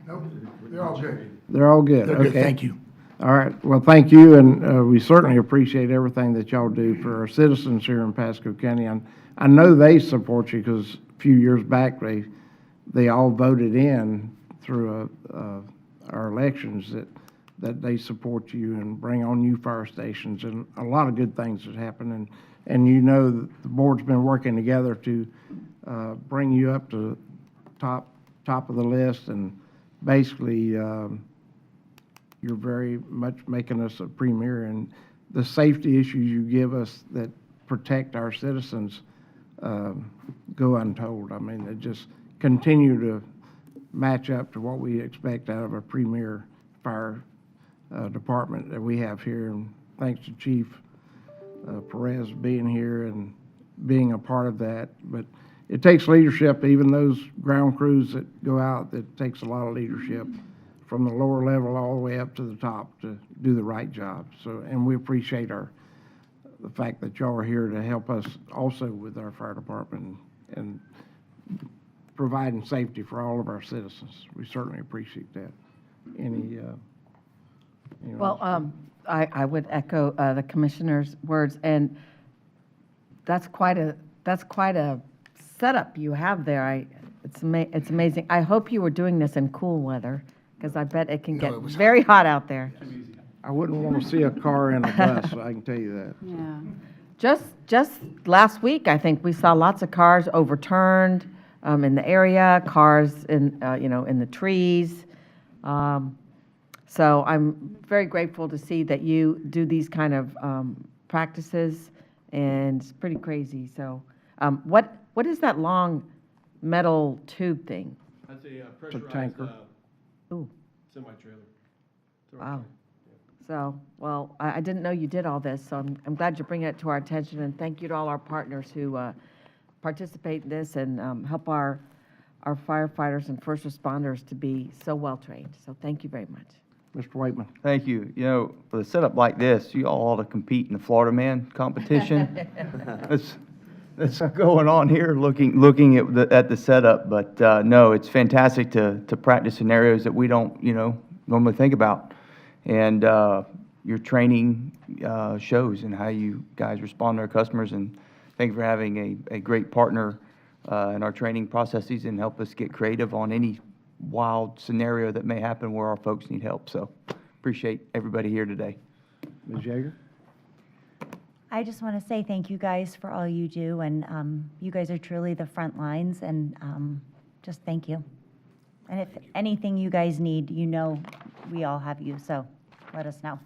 S20: Nope, they're all good.
S1: They're all good.
S20: They're
S1: Okay.
S20: good, thank you.
S1: All right. Well, thank you, and we certainly appreciate everything that y'all do for our citizens here in Pasco County. And I know they support you because a few years back they all voted in through our elections that they support you and bring on new fire stations and a lot of good things that happen. And you know the board's been working together to bring you up to top of the list, and basically you're very much making us a premier, and the safety issues you give us that protect our citizens go untold. I mean, they just continue to match up to what we expect out of a premier fire department that we have here. And thanks to Chief Perez being here and being a part of that. But it takes leadership, even those ground crews that go out, it takes a lot of leadership from the lower level all the way up to the top to do the right job. So, and we appreciate the fact that y'all are here to help us also with our fire department and providing safety for all of our citizens. We certainly appreciate that. Any
S19: Well, I would echo the commissioner's words, and that's quite a setup you have there. It's amazing. I hope you were doing this in cool weather, because I bet it can get very hot out there.
S1: I wouldn't want to see a car in a bus, I can tell you that.
S19: Yeah. Just last week, I think we saw lots of cars overturned in the area, cars in the trees. So I'm very grateful to see that you do these kind of practices, and it's pretty crazy. So, what is that long metal tube thing?
S21: That's a
S1: It's a
S21: pressurized
S1: tanker.
S19: Ooh.
S21: semi-trailer.
S19: Wow. So, well, I didn't know you did all this, so I'm glad you're bringing it to our attention, and thank you to all our partners who participate in this and help our firefighters and first responders to be so well-trained. So thank you very much.
S1: Mr. Waitman.
S7: Thank you. You know, for a setup like this, you all ought to compete in the Florida Man competition. That's going on here, looking at the setup. But no, it's fantastic to practice scenarios that we don't, normally think about. And your training shows and how you guys respond to our customers. And thank you for having a great partner in our training processes and help us get creative on any wild scenario that may happen where our folks need help. So appreciate everybody here today.
S1: Ms. Yeager?
S8: I just want to say thank you guys for all you do, and you guys are truly the front lines, and just thank you. And if anything you guys need, we all have you, so let us know.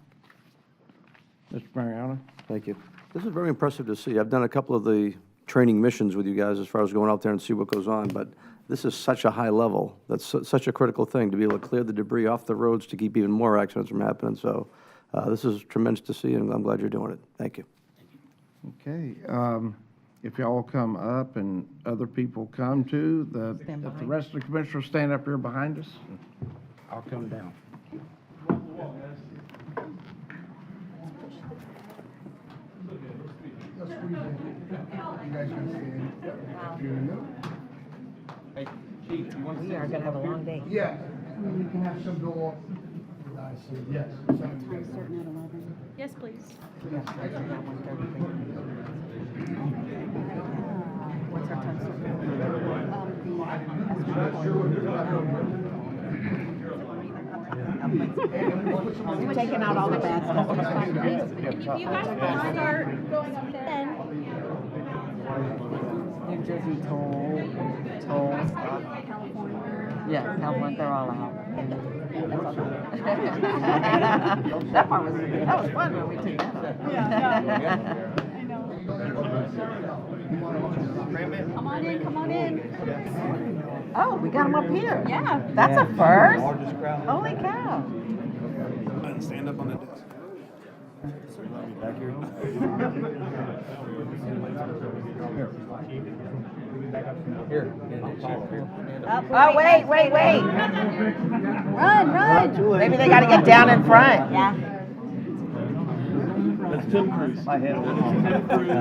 S1: Mr. Mariano?
S23: Thank you. This is very impressive to see. I've done a couple of the training missions with you guys as far as going out there and see what goes on, but this is such a high level. That's such a critical thing, to be able to clear the debris off the roads to keep even more accidents from happening. So this is tremendous to see, and I'm glad you're doing it. Thank you.
S1: Okay, if y'all come up and other people come too, if the rest of the commissioners stand up here behind us, I'll come down.
S7: Hey, Chief, you want to
S19: We are going to have a long day.
S20: Yeah, we can have some go off. Yes.
S4: Yes, please.
S19: What's our time? We're taking out all the bad stuff.
S4: If you guys want to start going up then.
S19: New Jersey toll. Yeah, California, they're all out. That was fun when we took that up.
S4: Yeah.
S19: Come on in. Oh, we got them up here. Yeah. That's a first. Holy cow.
S21: Stand up on the desk.
S14: Back here. Here.
S19: Oh, wait. Run. Maybe they got to get down in front.
S8: Yeah.
S21: That's Tim Cruz.
S14: My head.
S8: There you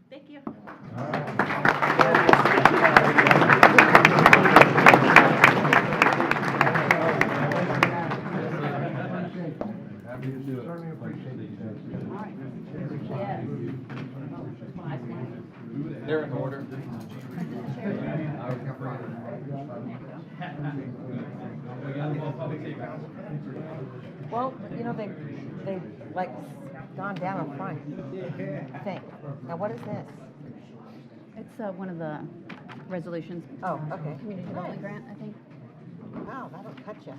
S4: Thank you.
S1: Happy to do it. Certainly appreciate it.
S7: They're in order.
S19: Well, you know, they like gone down in front, I think. Now, what is this?
S5: It's one of the resolutions.
S19: Oh, okay.
S5: Community Development Grant, I think.
S19: Wow, that'll cut you.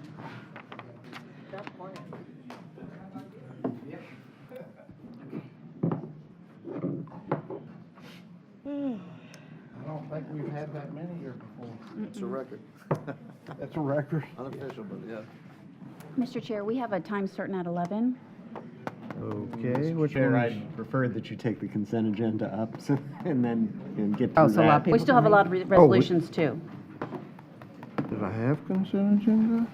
S1: I don't think we've had that many here before.
S23: It's a record.
S1: That's a record.
S23: Unofficial, but yeah.
S5: Mr. Chair, we have a time certain at 11.
S1: Okay, which
S2: Chair,
S1: one
S2: I
S1: is?
S2: prefer that you take the consent agenda up and then get
S19: Oh,
S2: through
S19: so a lot of
S2: that.
S19: people
S5: We still have a lot of resolutions, too.
S1: Did I have consent agenda?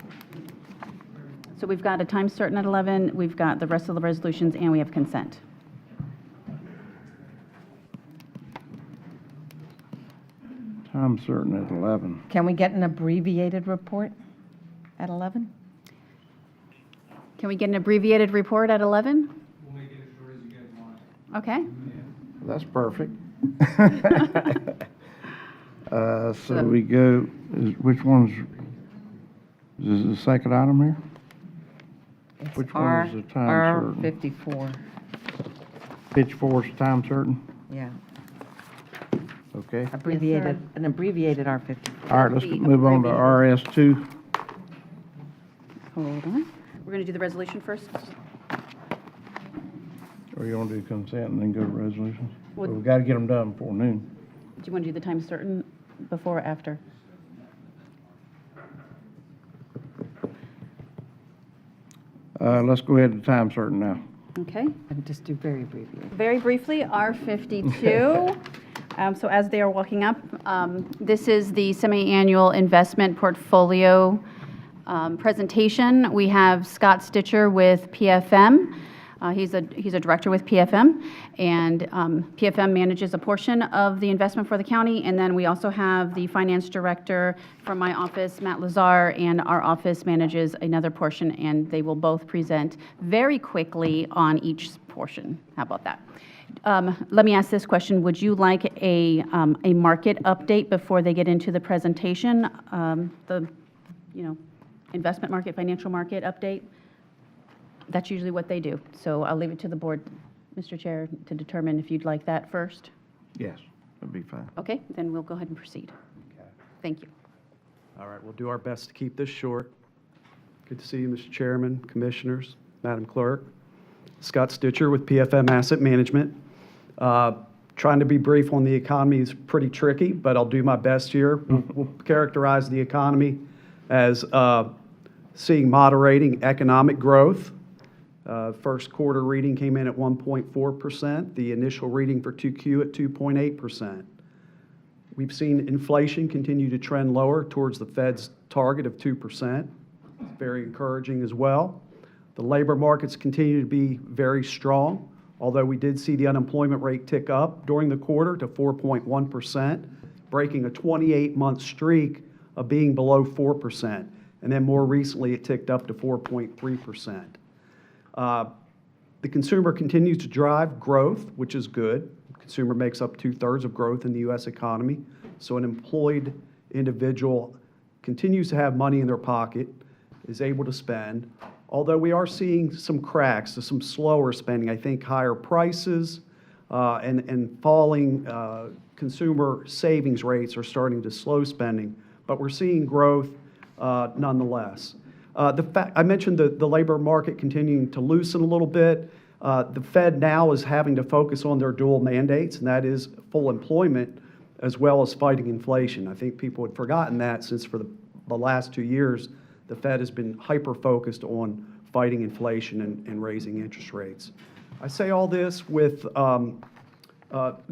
S5: So we've got a time certain at 11, we've got the rest of the resolutions, and we have consent.
S1: Time certain at 11.
S19: Can we get an abbreviated report at 11?
S5: Can we get an abbreviated report at 11? We'll make it as short as you guys want. Okay.
S1: That's perfect. So we go, which one's, is the second item here? Which one is the time certain?
S19: R54,
S1: Page 4 is time certain?
S19: yeah.
S1: Okay.
S19: Abbreviated, an abbreviated R54.
S1: All right, let's move on to RS2.
S5: Hold on. We're going to do the resolution first?
S1: Or you want to do consent and then go to resolutions?
S5: Would-
S1: We've got to get them done before noon.
S5: Do you want to do the time certain before or after?
S1: Let's go ahead to time certain now.
S5: Okay.
S19: And just do very abbreviated.
S5: Very briefly, R52. So as they are walking up, this is the semi-annual investment portfolio presentation. We have Scott Stitcher with PFM. He's a director with PFM, and PFM manages a portion of the investment for the county. And then we also have the finance director from my office, Matt Lazar, and our office manages another portion, and they will both present very quickly on each portion. How about that? Let me ask this question. Would you like a market update before they get into the presentation? Investment market, financial market update? That's usually what they do. So I'll leave it to the board, Mr. Chair, to determine if you'd like that first.
S1: Yes, that'd be fine.
S5: Okay, then we'll go ahead and proceed. Thank you.
S9: All right, we'll do our best to keep this short. Good to see you, Mr. Chairman, Commissioners, Madam Clerk. Scott Stitcher with PFM Asset Management. Trying to be brief on the economy is pretty tricky, but I'll do my best here. We'll characterize the economy as seeing moderating economic growth. First quarter reading came in at 1.4%, the initial reading for 2Q at 2.8%. We've seen inflation continue to trend lower towards the Fed's target of 2%. It's very encouraging as well. The labor markets continue to be very strong, although we did see the unemployment rate tick up during the quarter to 4.1%, breaking a 28-month streak of being below 4%. And then more recently, it ticked up to 4.3%. The consumer continues to drive growth, which is good. The consumer makes up 2/3 of growth in the U.S. economy. So an employed individual continues to have money in their pocket, is able to spend. Although we are seeing some cracks, some slower spending. I think higher prices and falling consumer savings rates are starting to slow spending. But we're seeing growth nonetheless. I mentioned the labor market continuing to loosen a little bit. The Fed now is having to focus on their dual mandates, and that is full employment as well as fighting inflation. I think people had forgotten that since for the last 2 years, the Fed has been hyper-focused on fighting inflation and raising interest rates. I say all this with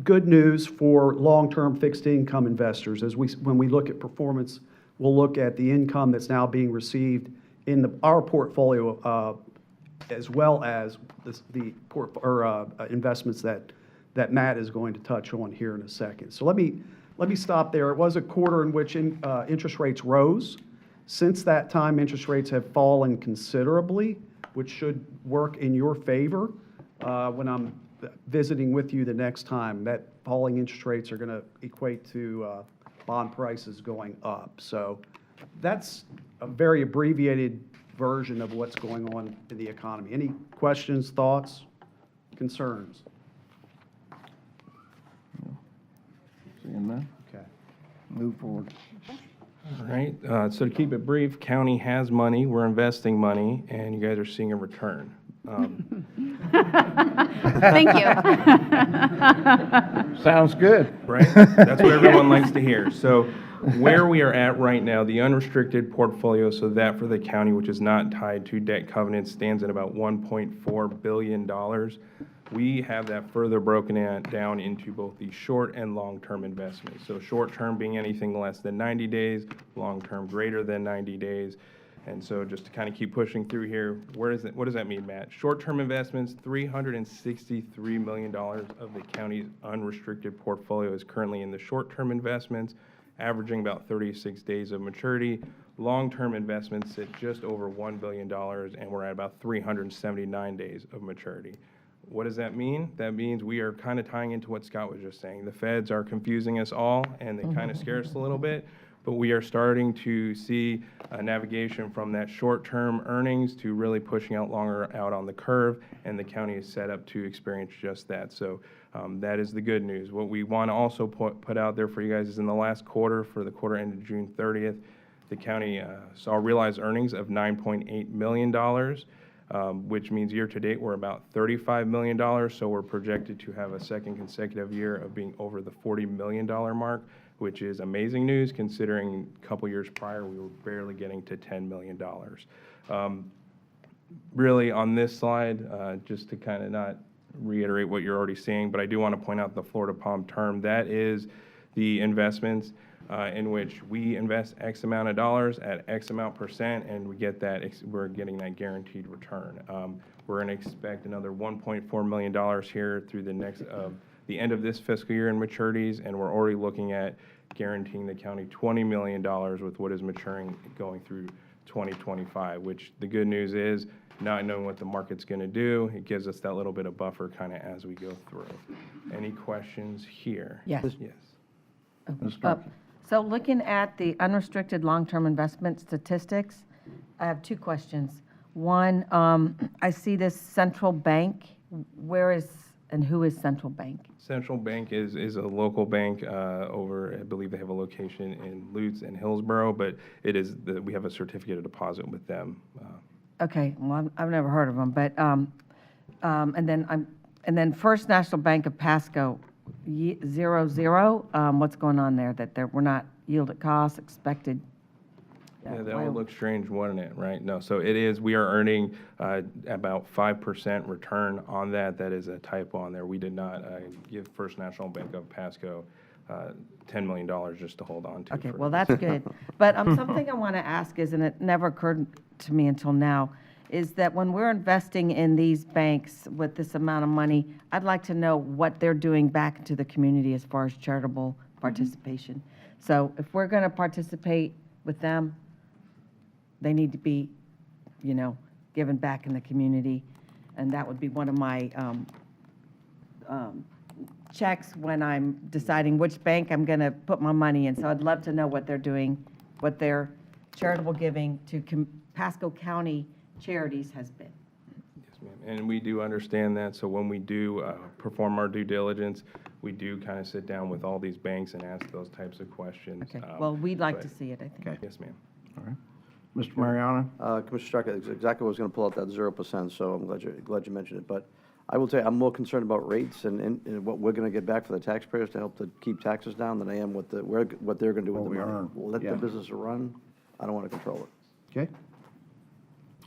S9: good news for long-term fixed income investors. When we look at performance, we'll look at the income that's now being received in our portfolio as well as the investments that Matt is going to touch on here in a second. So let me stop there. It was a quarter in which interest rates rose. Since that time, interest rates have fallen considerably, which should work in your favor when I'm visiting with you the next time. That falling interest rates are going to equate to bond prices going up. So that's a very abbreviated version of what's going on in the economy. Any questions, thoughts, concerns?
S1: Seeing none,
S9: Okay.
S1: move forward.
S6: All right, so to keep it brief, county has money, we're investing money, and you guys are seeing a return.
S5: Thank you.
S1: Sounds good.
S6: Right? That's what everyone likes to hear. So where we are at right now, the unrestricted portfolio, so that for the county, which is not tied to debt covenants, stands at about $1.4 billion. We have that further broken down into both the short and long-term investments. So short-term being anything less than 90 days, long-term greater than 90 days. And so just to kind of keep pushing through here, what does that mean, Matt? Short-term investments, $363 million of the county's unrestricted portfolio is currently in the short-term investments, averaging about 36 days of maturity. Long-term investments sit just over $1 billion, and we're at about 379 days of maturity. What does that mean? That means we are kind of tying into what Scott was just saying. The feds are confusing us all, and they kind of scare us a little bit, but we are starting to see a navigation from that short-term earnings to really pushing out longer out on the curve, and the county is set up to experience just that. So that is the good news. What we want to also put out there for you guys is in the last quarter, for the quarter ended June 30th, the county saw realized earnings of $9.8 million. Which means year-to-date, we're about $35 million, so we're projected to have a second consecutive year of being over the $40 million mark, which is amazing news considering a couple years prior, we were barely getting to $10 million. Really, on this slide, just to kind of not reiterate what you're already seeing, but I do want to point out the Florida Palm term. That is the investments in which we invest X amount of dollars at X amount percent, and we get that, we're getting that guaranteed return. We're going to expect another $1.4 million here through the end of this fiscal year in maturities, and we're already looking at guaranteeing the county $20 million with what is maturing going through 2025, which the good news is, not knowing what the market's going to do, it gives us that little bit of buffer kind of as we go through. Any questions here?
S19: Yes.
S6: Yes.
S19: So looking at the unrestricted long-term investment statistics, I have two questions. One, I see this central bank. Where is and who is Central Bank?
S6: Central Bank is a local bank over, I believe they have a location in Lutz and Hillsborough, but it is, we have a certificate of deposit with them.
S19: Okay, well, I've never heard of them, but, and then First National Bank of Pasco, 00, what's going on there? That we're not yield at cost, expected?
S6: Yeah, that would look strange, wouldn't it, right? No, so it is, we are earning about 5% return on that. That is a typo on there. We did not give First National Bank of Pasco $10 million just to hold on to.
S19: Okay, well, that's good. But something I want to ask is, and it never occurred to me until now, is that when we're investing in these banks with this amount of money, I'd like to know what they're doing back into the community as far as charitable participation. So if we're going to participate with them, they need to be, given back in the community. And that would be one of my checks when I'm deciding which bank I'm going to put my money in. So I'd love to know what they're doing, what their charitable giving to Pasco County charities has been.
S6: Yes, ma'am. And we do understand that. So when we do perform our due diligence, we do kind of sit down with all these banks and ask those types of questions.
S19: Okay, well, we'd like to see it, I think.
S6: Okay. Yes, ma'am.
S1: All right. Mr. Mariano?
S23: Commissioner Stark, that's exactly what I was going to pull out, that 0%, so I'm glad you mentioned it. But I will tell you, I'm more concerned about rates and what we're going to get back for the taxpayers to help to keep taxes down than I am what they're going to do with the money. Let the business run. I don't want to control it.
S1: Okay.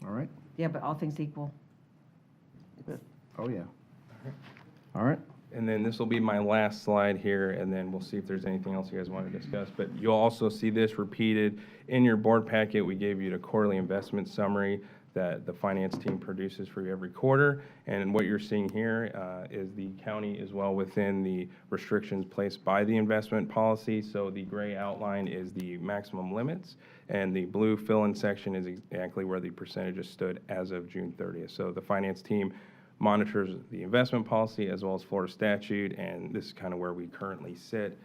S1: All right.
S19: Yeah, but all things equal.
S1: Oh, yeah. All right.
S6: And then this will be my last slide here, and then we'll see if there's anything else you guys want to discuss. But you'll also see this repeated in your board packet. We gave you the quarterly investment summary that the finance team produces for you every quarter. And what you're seeing here is the county is well within the restrictions placed by the investment policy. So the gray outline is the maximum limits, and the blue fill-in section is exactly where the percentages stood as of June 30th. So the finance team monitors the investment policy as well as Florida statute, and this is kind of where we currently sit.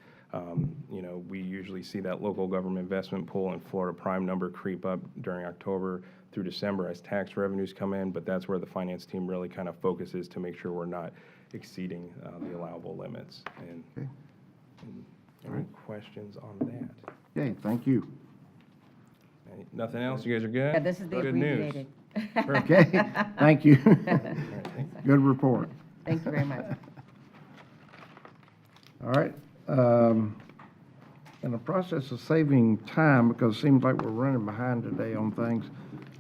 S6: We usually see that local government investment pool and Florida prime number creep up during October through December as tax revenues come in, but that's where the finance team really kind of focuses to make sure we're not exceeding the allowable limits. And any questions on that?
S1: Okay, thank you.
S6: Nothing else? You guys are good?
S19: Yeah, this is the
S6: Good news.
S19: abbreviated.
S1: Okay, thank you. Good report.
S19: Thank you very much.
S1: All right. In the process of saving time, because it seems like we're running behind today on things,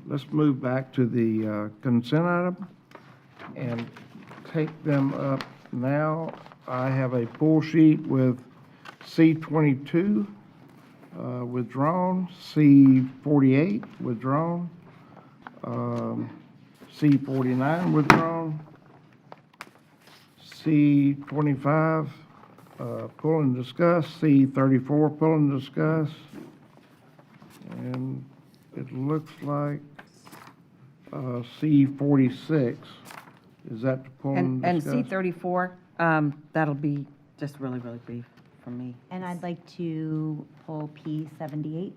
S1: let's move back to the consent item and take them up now. I have a pull sheet with C22 withdrawn, C48 withdrawn, C49 withdrawn, C25 pull and discuss, C34 pull and discuss, and it looks like C46, is that the pull and
S19: And
S1: discuss?
S19: C34, that'll be just really, really brief for me.
S8: And I'd like to pull P78.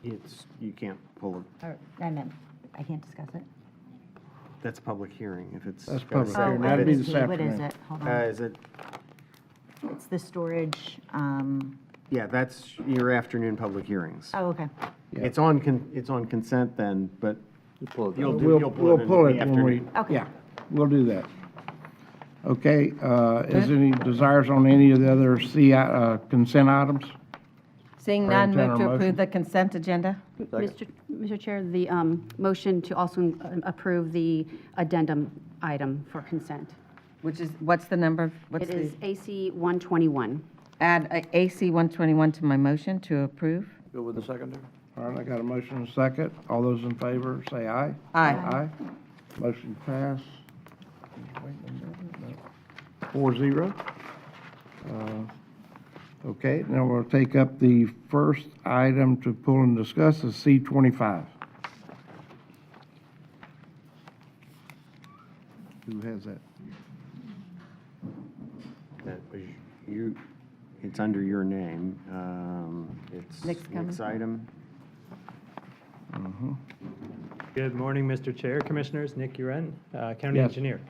S2: You can't pull it.
S8: Or, I meant, I can't discuss it.
S2: That's public hearing. If it's.
S1: That's
S2: got a
S1: public
S2: second-
S1: hearing. That'd be this
S8: What is
S1: afternoon.
S8: it? Hold on.
S2: Is it,
S8: It's the storage,
S2: yeah, that's your afternoon public hearings.
S8: oh, okay.
S1: Yeah.
S2: It's on, it's on consent then, but you'll do,
S1: We'll
S2: you'll
S1: we'll
S2: in
S1: pull
S2: the
S1: it when we,
S2: afternoon.
S8: Okay.
S1: yeah, we'll do that. Okay, is any desires on any of the other consent items?
S19: Seeing
S1: Or
S19: none,
S1: entertain
S19: move
S1: a
S19: to
S1: motion?
S19: approve the consent agenda.
S5: Mr. Chair, the motion to also approve the addendum item for consent.
S19: Which is, what's the number? What's
S5: It
S19: the?
S5: is AC 121.
S19: Add AC 121 to my motion to approve.
S23: Go with the seconder?
S1: All right, I got a motion and a second. All those in favor, say aye.
S19: Aye.
S1: Aye. Motion passed. 4-0. Okay, now we'll take up the first item to pull and discuss is C25. Who has that?
S2: That was you, it's under your name. It's
S19: Nick's coming.
S2: next item.
S10: Good morning, Mr. Chair, Commissioners. Nick Uren, County
S1: Yes.
S10: Engineer.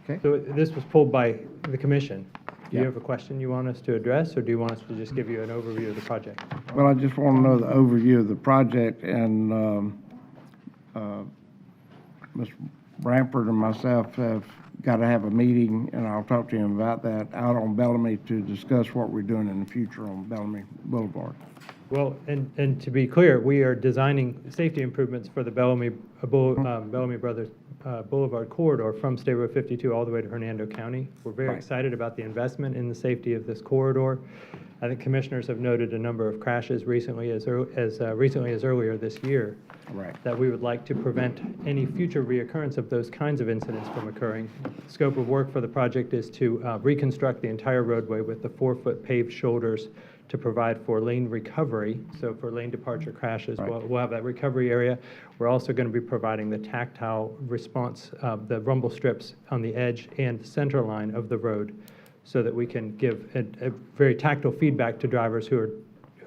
S1: Okay.
S10: So this was pulled by the commission. Do you
S1: Yeah.
S10: have a question you want us to address, or do you want us to just give you an overview of the project?
S1: Well, I just want to know the overview of the project, and Mr. Bramford and myself have got to have a meeting, and I'll talk to him about that, out on Bellamy to discuss what we're doing in the future on Bellamy Boulevard.
S10: Well, and to be clear, we are designing safety improvements for the Bellamy Brothers Boulevard corridor from State Road 52 all the way to Hernando County. We're very
S1: Right.
S10: excited about the investment in the safety of this corridor. I think commissioners have noted a number of crashes recently, as recently as earlier this year,
S1: Right.
S10: that we would like to prevent any future reoccurrence of those kinds of incidents from occurring. Scope of work for the project is to reconstruct the entire roadway with the 4-foot paved shoulders to provide for lane recovery. So for lane departure crashes,
S1: Right.
S10: we'll have that recovery area. We're also going to be providing the tactile response, the rumble strips on the edge and center line of the road, so that we can give a very tactile feedback to drivers who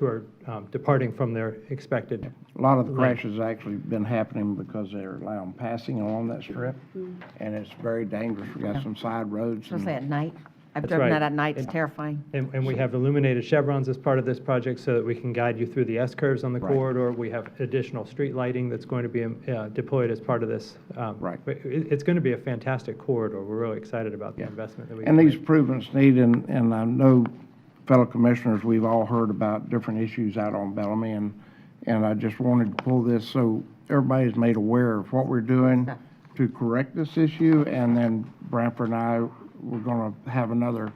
S10: are departing from their expected.
S1: A lot of the
S10: lane.
S1: crashes actually been happening because they're allowing passing along that strip, and it's very dangerous. We got some side roads.
S19: Especially at night. I've
S10: That's
S19: driven
S10: right.
S19: that at night. It's terrifying.
S10: And we have illuminated chevrons as part of this project so that we can guide you through the S-curves on the
S1: Right.
S10: corridor. We have additional street lighting that's going to be deployed as part of this.
S1: Right.
S10: It's going to be a fantastic corridor. We're really excited about the
S1: Yeah.
S10: investment that we
S1: And
S10: can
S1: these
S10: make.
S1: improvements need, and I know fellow commissioners, we've all heard about different issues out on Bellamy, and I just wanted to pull this so everybody's made aware of what we're doing to correct this issue, and then Bramford and I, we're going to have another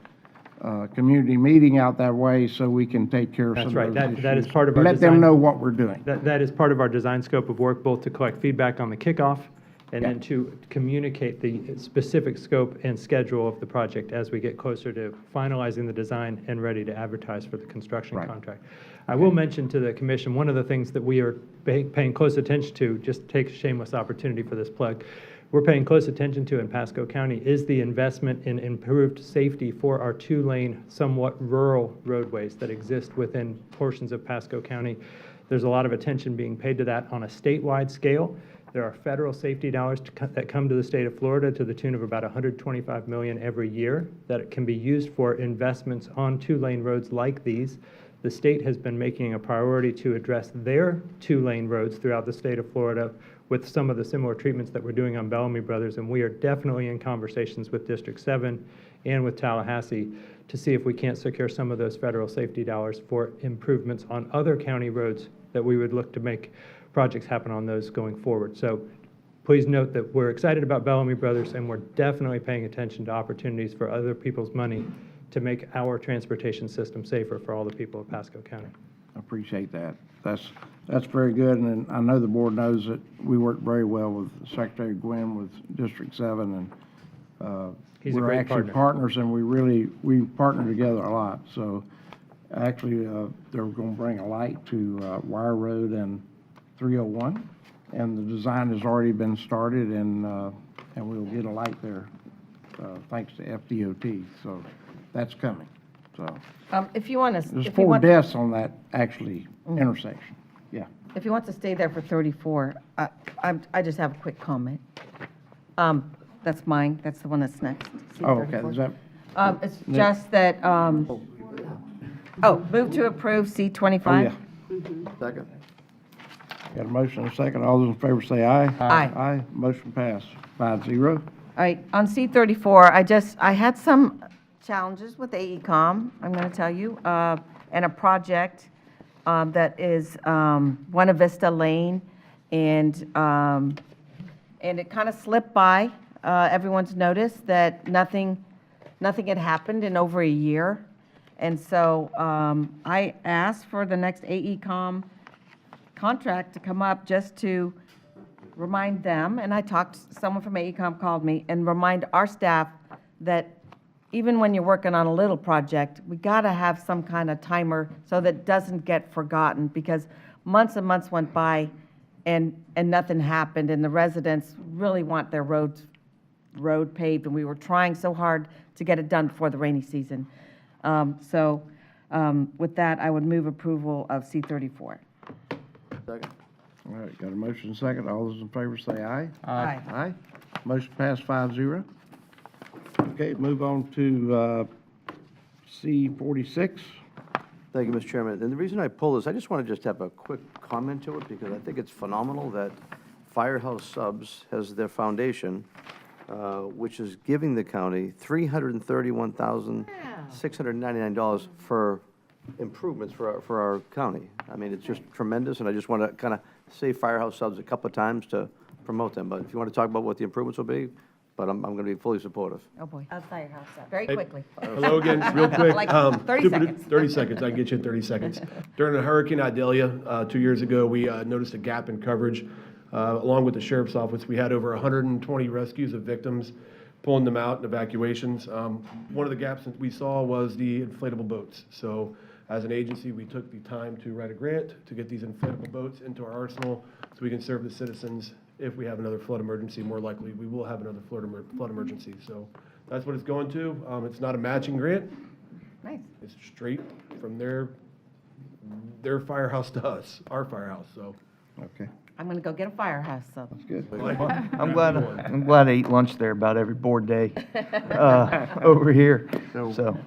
S1: community meeting out that way so we can take care of some
S10: That's
S1: of
S10: right.
S1: those issues.
S10: That is part of our
S1: Let them
S10: design.
S1: know what we're doing.
S10: That is part of our design scope of work, both to collect feedback on the kickoff and then to communicate the specific scope and schedule of the project as we get closer to finalizing the design and ready to advertise for the construction contract. I will mention to the commission, one of the things that we are paying close attention to, just take a shameless opportunity for this plug, we're paying close attention to in Pasco County is the investment in improved safety for our two-lane, somewhat rural roadways that exist within portions of Pasco County. There's a lot of attention being paid to that on a statewide scale. There are federal safety dollars that come to the state of Florida to the tune of about $125 million every year that can be used for investments on two-lane roads like these. The state has been making a priority to address their two-lane roads throughout the state of Florida with some of the similar treatments that we're doing on Bellamy Brothers, and we are definitely in conversations with District 7 and with Tallahassee to see if we can't secure some of those federal safety dollars for improvements on other county roads that we would look to make projects happen on those going forward. So please note that we're excited about Bellamy Brothers, and we're definitely paying attention to opportunities for other people's money to make our transportation system safer for all the people of Pasco County.
S1: I appreciate that. That's very good, and I know the board knows that we work very well with Secretary Gwynn with District 7, and
S10: He's a
S1: we're
S10: great
S1: actually
S10: partner.
S1: partners, and we partner together a lot. So actually, they're going to bring a light to Wire Road and 301, and the design has already been started, and we'll get a light there thanks to FDOT. So that's coming. So
S19: If you want to,
S1: there's
S19: if you
S1: 4
S19: want,
S1: deaths on that actually intersection. Yeah.
S19: if you want to stay there for 34, I just have a quick comment. That's mine, that's the one that's next.
S1: Oh, okay.
S19: C34.
S1: Is that?
S19: It's just that, move to approve C25.
S1: Oh, yeah.
S23: Second.
S1: Got a motion and a second. All those in favor say aye.
S19: Aye.
S1: Aye. Motion passed, 5-0.
S19: All right, on C34, I had some challenges with AECom, I'm going to tell you, and a project that is Buena Vista Lane, and it kind of slipped by everyone's notice that nothing had happened in over a year. And so I asked for the next AECom contract to come up just to remind them, and I talked, someone from AECom called me, and remind our staff that even when you're working on a little project, we got to have some kind of timer so that it doesn't get forgotten, because months and months went by and nothing happened, and the residents really want their road paved, and we were trying so hard to get it done before the rainy season. With that, I would move approval of C34.
S23: Second.
S1: All right, got a motion and a second. All those in favor say aye.
S19: Aye.
S1: Aye. Motion passed, 5-0. Okay, move on to C46.
S23: Thank you, Mr. Chairman. And the reason I pull this, I just want to just have a quick comment to it, because I think it's phenomenal that Firehouse Subs has their foundation, which is giving the county $331,699 for improvements for our county. I mean, it's just tremendous, and I just want to kind of say Firehouse Subs a couple of times to promote them. But if you want to talk about what the improvements will be, but I'm going to be fully supportive.
S19: Oh, boy.
S3: I'll Firehouse up.
S19: Very
S21: Hey,
S19: quickly.
S21: Hello again, real quick.
S19: Like 30
S21: stupid-
S19: seconds.
S21: 30 seconds, I can get you in 30 seconds. During the Hurricane Idalia 2 years ago, we noticed a gap in coverage. Along with the sheriff's office, we had over 120 rescues of victims, pulling them out and evacuations. One of the gaps that we saw was the inflatable boats. So as an agency, we took the time to write a grant to get these inflatable boats into our arsenal so we can serve the citizens. If we have another flood emergency, more likely we will have another flood emergency. So that's what it's going to. It's not a matching grant.
S19: Nice.
S21: It's straight from their firehouse to us, our firehouse, so.
S1: Okay,
S19: I'm going to go get a firehouse, so.
S1: that's good.
S7: I'm glad I eat lunch there about every board day over here. So,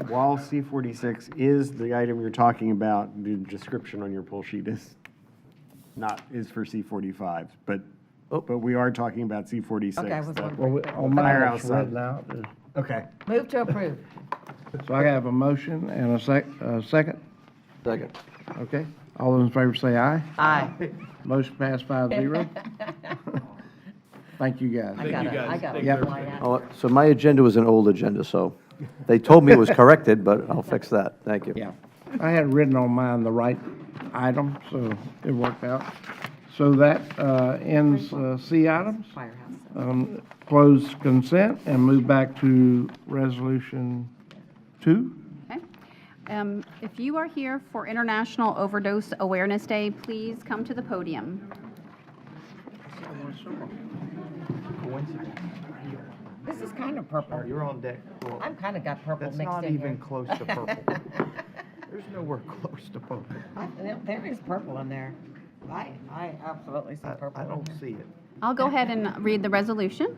S2: While C46 is the item you're talking about, the description on your pull sheet is for C45, but we are talking about C46.
S19: Okay, I was
S2: the
S19: wondering.
S1: On mine,
S2: Firehouse
S1: it's
S2: sub.
S1: written out.
S2: Okay.
S19: Move to approve.
S1: So I have a motion and a second.
S23: Second.
S1: Okay, all those in favor say aye.
S19: Aye.
S1: Motion passed, 5-0. Thank you, guys.
S21: Thank you, guys.
S19: I got
S21: Thank
S19: it.
S21: you.
S19: Fly out.
S23: Oh, so my agenda was an old agenda, so they told me it was corrected, but I'll fix that. Thank you.
S1: Yeah, I had written on mine the right item, so it worked out. So that ends C items. Close consent and move back to resolution 2.
S5: Okay. If you are here for International Overdose Awareness Day, please come to the podium.
S19: This is kind of purple.
S7: You're on deck.
S19: I'm kind of got purple
S7: That's
S19: mixed
S7: not
S19: in
S7: even
S19: here.
S7: close to purple. There's nowhere close to purple.
S19: There is purple in there. I absolutely see purple.
S7: I don't see it.
S5: I'll go ahead and read the resolution.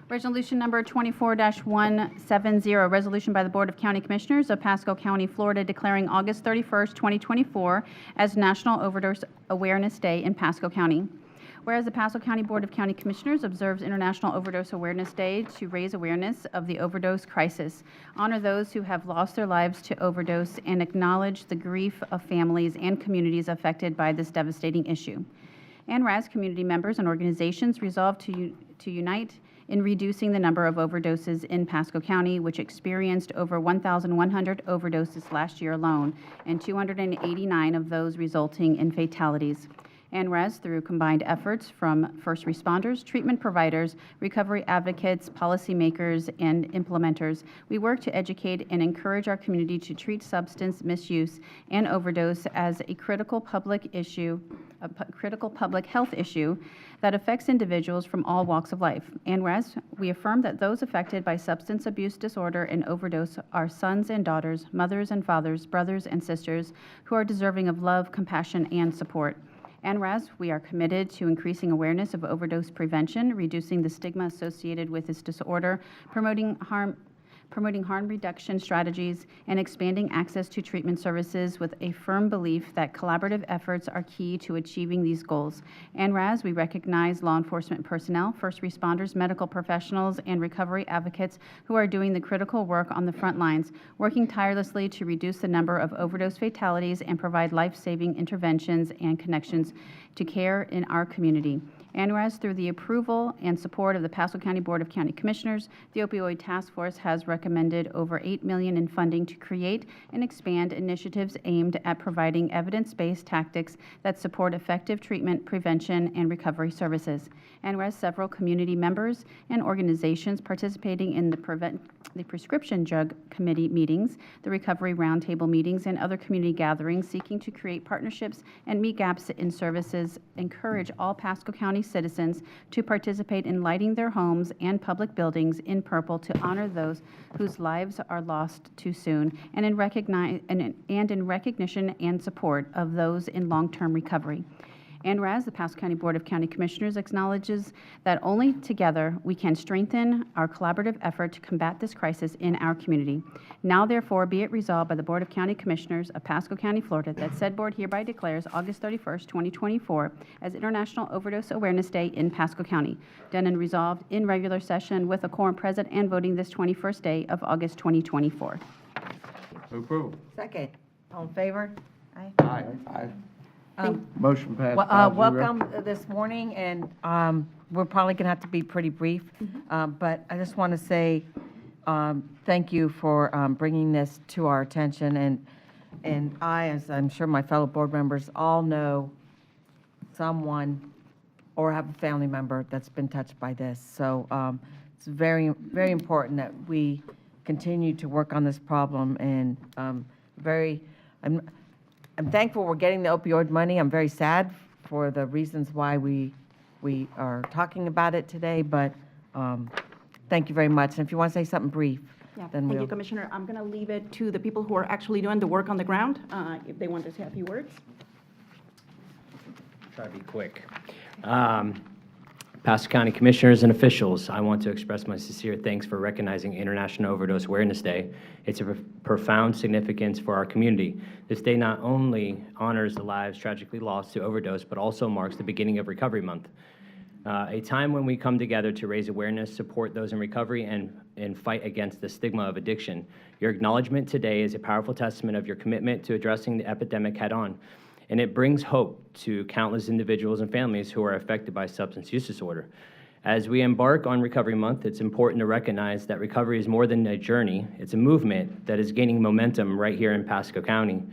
S5: Resolution number 24-170, resolution by the Board of County Commissioners of Pasco County, Florida, declaring August 31st, 2024 as National Overdose Awareness Day in Pasco County. Whereas the Pasco County Board of County Commissioners observes International Overdose Awareness Day to raise awareness of the overdose crisis, honor those who have lost their lives to overdose, and acknowledge the grief of families and communities affected by this devastating issue. And whereas community members and organizations resolve to unite in reducing the number of overdoses in Pasco County, which experienced over 1,100 overdoses last year alone, and 289 of those resulting in fatalities. And whereas through combined efforts from first responders, treatment providers, recovery advocates, policymakers, and implementers, we work to educate and encourage our community to treat substance misuse and overdose as a critical public issue, a critical public health issue that affects individuals from all walks of life. And whereas we affirm that those affected by substance abuse disorder and overdose are sons and daughters, mothers and fathers, brothers and sisters who are deserving of love, compassion, and support. And whereas we are committed to increasing awareness of overdose prevention, reducing the stigma associated with this disorder, promoting harm reduction strategies, and expanding access to treatment services with a firm belief that collaborative efforts are key to achieving these goals. And whereas we recognize law enforcement personnel, first responders, medical professionals, and recovery advocates who are doing the critical work on the front lines, working tirelessly to reduce the number of overdose fatalities and provide life-saving interventions and connections to care in our community. And whereas through the approval and support of the Pasco County Board of County Commissioners, the Opioid Task Force has recommended over $8 million in funding to create and expand initiatives aimed at providing evidence-based tactics that support effective treatment, prevention, and recovery services. And whereas several community members and organizations participating in the Prescription Drug Committee meetings, the Recovery Roundtable meetings, and other community gatherings seeking to create partnerships and meet gaps in services, encourage all Pasco County citizens to participate in lighting their homes and public buildings in purple to honor those whose lives are lost too soon, and in recognition and support of those in long-term recovery. And whereas the Pasco County Board of County Commissioners acknowledges that only together we can strengthen our collaborative effort to combat this crisis in our community. Now therefore be it resolved by the Board of County Commissioners of Pasco County, Florida, that said board hereby declares August 31st, 2024 as International Overdose Awareness Day in Pasco County. Done and resolved in regular session with a quorum present and voting this 21st day of August 2024.
S7: Approval.
S19: Second. All in favor? Aye.
S7: Aye.
S1: Motion passed 5-0.
S19: Welcome this morning, and we're probably going to have to be pretty brief, but I just want to say thank you for bringing this to our attention, and I, as I'm sure my fellow board members, all know someone or have a family member that's been touched by this. So it's very, very important that we continue to work on this problem, and I'm thankful we're getting the opioid money. I'm very sad for the reasons why we are talking about it today, but thank you very much. And if you want to say something brief,
S11: Yeah,
S19: then
S11: thank
S19: we'll.
S11: you, Commissioner. I'm going to leave it to the people who are actually doing the work on the ground, if they want to say a few words.
S12: Try to be quick. Pasco County Commissioners and officials, I want to express my sincere thanks for recognizing International Overdose Awareness Day. It's a profound significance for our community. This day not only honors the lives tragically lost to overdose, but also marks the beginning of Recovery Month, a time when we come together to raise awareness, support those in recovery, and fight against the stigma of addiction. Your acknowledgement today is a powerful testament of your commitment to addressing the epidemic head-on, and it brings hope to countless individuals and families who are affected by substance use disorder. As we embark on Recovery Month, it's important to recognize that recovery is more than a journey. It's a movement that is gaining momentum right here in Pasco County.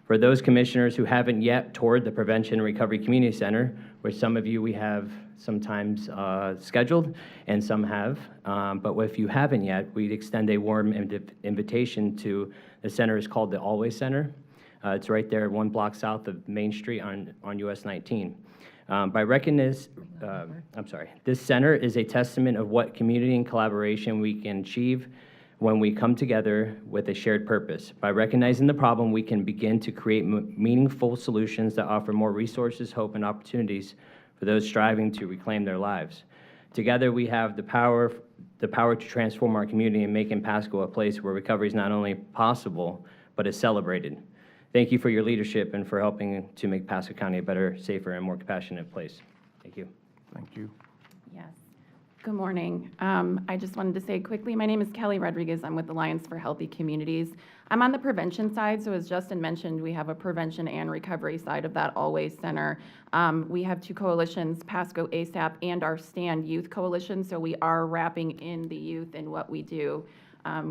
S12: For those commissioners who haven't yet toured the Prevention and Recovery Community Center, which some of you we have sometimes scheduled and some have, but if you haven't yet, we'd extend a warm invitation to the center. Is called the Always Center. It's right there 1 block south of Main Street on US 19. This center is a testament of what community and collaboration we can achieve when we come together with a shared purpose. By recognizing the problem, we can begin to create meaningful solutions that offer more resources, hope, and opportunities for those striving to reclaim their lives. Together, we have the power to transform our community and make Pasco a place where recovery is not only possible, but is celebrated. Thank you for your leadership and for helping to make Pasco County a better, safer, and more compassionate place. Thank you.
S1: Thank you.
S13: Yes. Good morning. I just wanted to say quickly, my name is Kelly Rodriguez. I'm with Alliance for Healthy Communities. I'm on the prevention side, so as Justin mentioned, we have a prevention and recovery side of that Always Center. We have 2 coalitions, Pasco ASAP and our Stand Youth Coalition, so we are wrapping in the youth in what we do.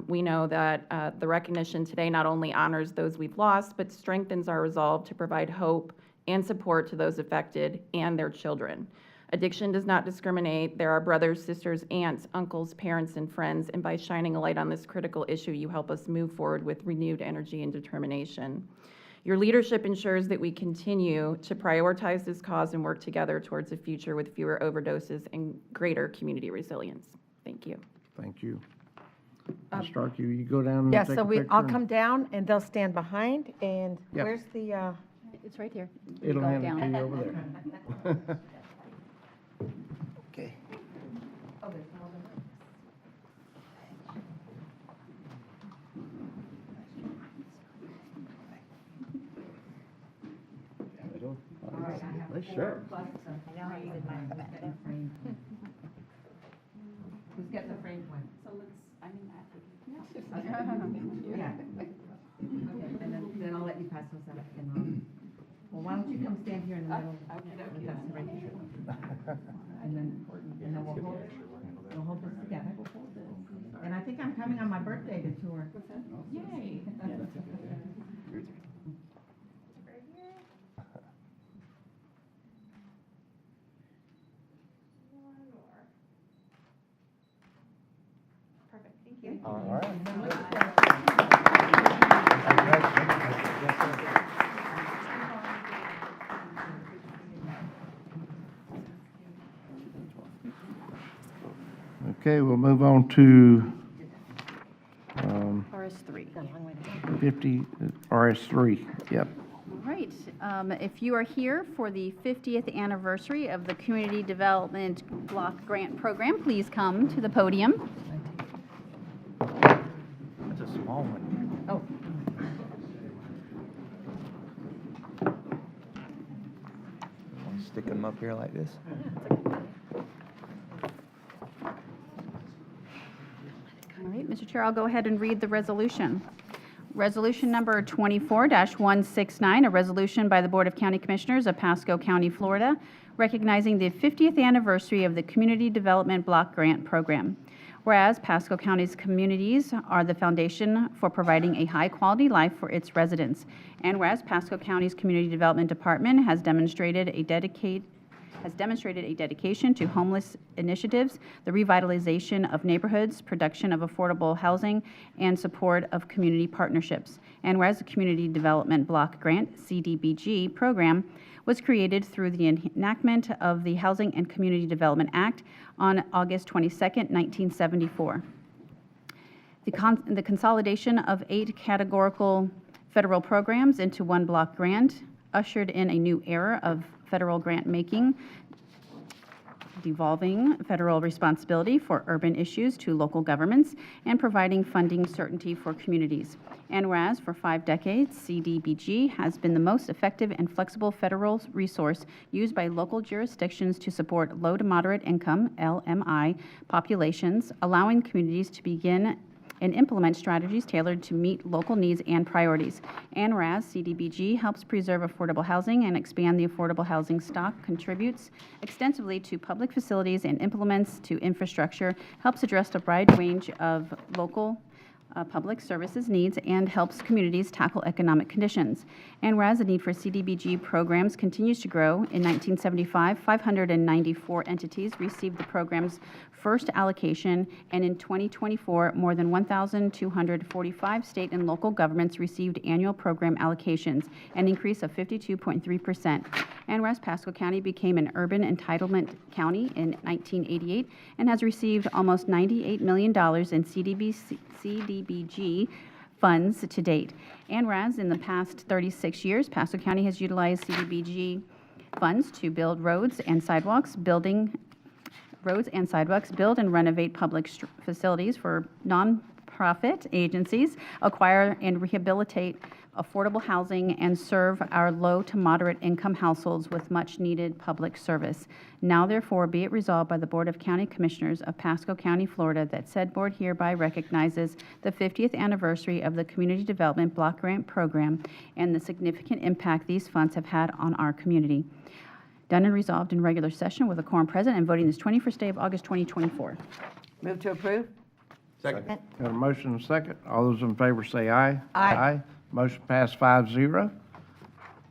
S13: We know that the recognition today not only honors those we've lost, but strengthens our resolve to provide hope and support to those affected and their children. Addiction does not discriminate. There are brothers, sisters, aunts, uncles, parents, and friends, and by shining a light on this critical issue, you help us move forward with renewed energy and determination. Your leadership ensures that we continue to prioritize this cause and work together towards a future with fewer overdoses and greater community resilience. Thank you.
S1: Thank you. Ms. Starkey, you go down and
S19: Yeah,
S1: take
S19: so
S1: a picture?
S19: I'll come down and they'll stand behind, and
S1: Yep.
S19: where's the,
S5: It's right here.
S1: It'll
S5: Go
S1: hand it
S5: down.
S1: to you over there. Okay. Sure.
S19: who's getting the framed one?
S11: So let's, I mean,
S19: Yeah. Okay, and then I'll let you pass those out. And, well, why don't you come stand here in the middle? With us right here. And then we'll hold this together. And I think I'm coming on my birthday to tour. Yay.
S11: perfect, thank you.
S1: All right. Okay, we'll move on to
S5: RS3.
S1: 50, RS3, yep.
S5: All right. If you are here for the 50th anniversary of the Community Development Block Grant Program, please come to the podium.
S7: That's a small one.
S19: Oh.
S7: Want to stick them up here like this?
S5: All right, Mr. Chair, I'll go ahead and read the resolution. Resolution number 24-169, a resolution by the Board of County Commissioners of Pasco County, Florida, recognizing the 50th anniversary of the Community Development Block Grant Program. Whereas Pasco County's communities are the foundation for providing a high-quality life for its residents, and whereas Pasco County's Community Development Department has demonstrated a dedication to homeless initiatives, the revitalization of neighborhoods, production of affordable housing, and support of community partnerships. And whereas the Community Development Block Grant, CDBG, program was created through the enactment of the Housing and Community Development Act on August 22nd, 1974. The consolidation of 8 categorical federal programs into one block grant ushered in a new era of federal grant making, devolving federal responsibility for urban issues to local governments and providing funding certainty for communities. And whereas for 5 decades, CDBG has been the most effective and flexible federal resource used by local jurisdictions to support low to moderate income, LMI, populations, allowing communities to begin and implement strategies tailored to meet local needs and priorities. And whereas CDBG helps preserve affordable housing and expand the affordable housing stock, contributes extensively to public facilities and implements to infrastructure, helps address a wide range of local public services needs and helps communities tackle economic conditions. And whereas the need for CDBG programs continues to grow, in 1975, 594 entities received the program's first allocation, and in 2024, more than 1,245 state and local governments received annual program allocations, an increase of 52.3%. And whereas Pasco County became an urban entitlement county in 1988 and has received almost $98 million in CDBG funds to date. And whereas in the past 36 years, Pasco County has utilized CDBG funds to build roads and sidewalks, build and renovate public facilities for nonprofit agencies, acquire and rehabilitate affordable housing, and serve our low to moderate income households with much needed public service. Now therefore be it resolved by the Board of County Commissioners of Pasco County, Florida, that said board hereby recognizes the 50th anniversary of the Community Development Block Grant Program and the significant impact these funds have had on our community. Done and resolved in regular session with a quorum present and voting this 21st day of August 2024.
S19: Move to approve?
S21: Second.
S1: Got a motion and a second. All those in favor say aye.
S19: Aye.
S1: Motion passed 5-0.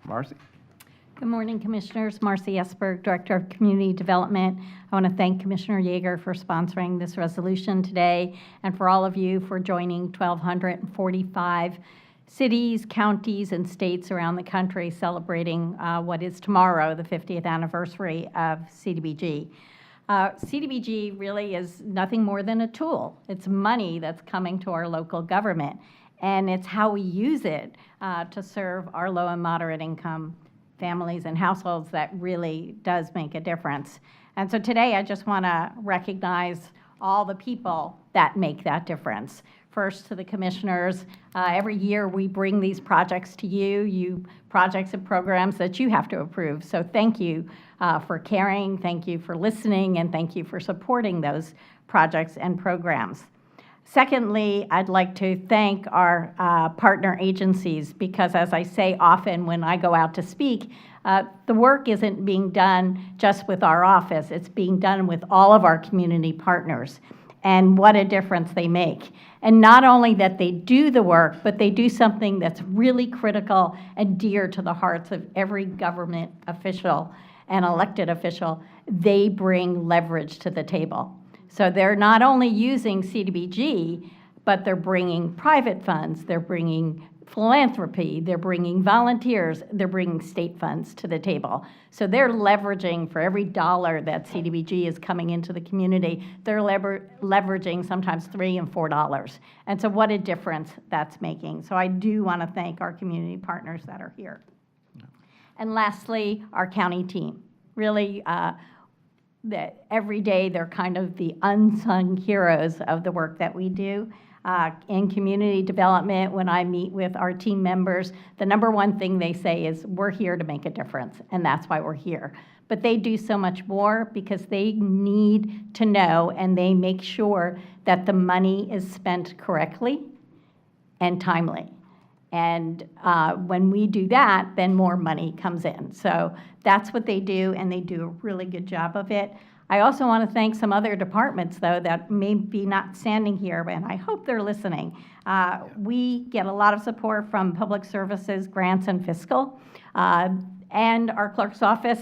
S1: Marcy?
S15: Good morning, Commissioners. Marcy Esberg, Director of Community Development. I want to thank Commissioner Yeager for sponsoring this resolution today, and for all of you for joining 1,245 cities, counties, and states around the country celebrating what is tomorrow, the 50th anniversary of CDBG. CDBG really is nothing more than a tool. It's money that's coming to our local government, and it's how we use it to serve our low and moderate income families and households that really does make a difference. And so today I just want to recognize all the people that make that difference. First, to the commissioners, every year we bring these projects to you projects and programs that you have to approve. So thank you for caring, thank you for listening, and thank you for supporting those projects and programs. Secondly, I'd like to thank our partner agencies, because as I say often when I go out to speak, the work isn't being done just with our office, it's being done with all of our community partners. And what a difference they make. And not only that they do the work, but they do something that's really critical and dear to the hearts of every government official and elected official. They bring leverage to the table. So they're not only using CDBG, but they're bringing private funds, they're bringing philanthropy, they're bringing volunteers, they're bringing state funds to the table. So they're leveraging for every dollar that CDBG is coming into the community, they're leveraging sometimes $3 and $4. And so what a difference that's making. So I do want to thank our community partners that are here. And lastly, our county team. Really, that every day they're kind of the unsung heroes of the work that we do. In community development, when I meet with our team members, the number one thing they say is, we're here to make a difference, and that's why we're here. But they do so much more because they need to know, and they make sure that the money is spent correctly and timely. And when we do that, then more money comes in. So that's what they do, and they do a really good job of it. I also want to thank some other departments, though, that may be not standing here, and I hope they're listening. We get a lot of support from Public Services, Grants, and Fiscal, and our clerk's office.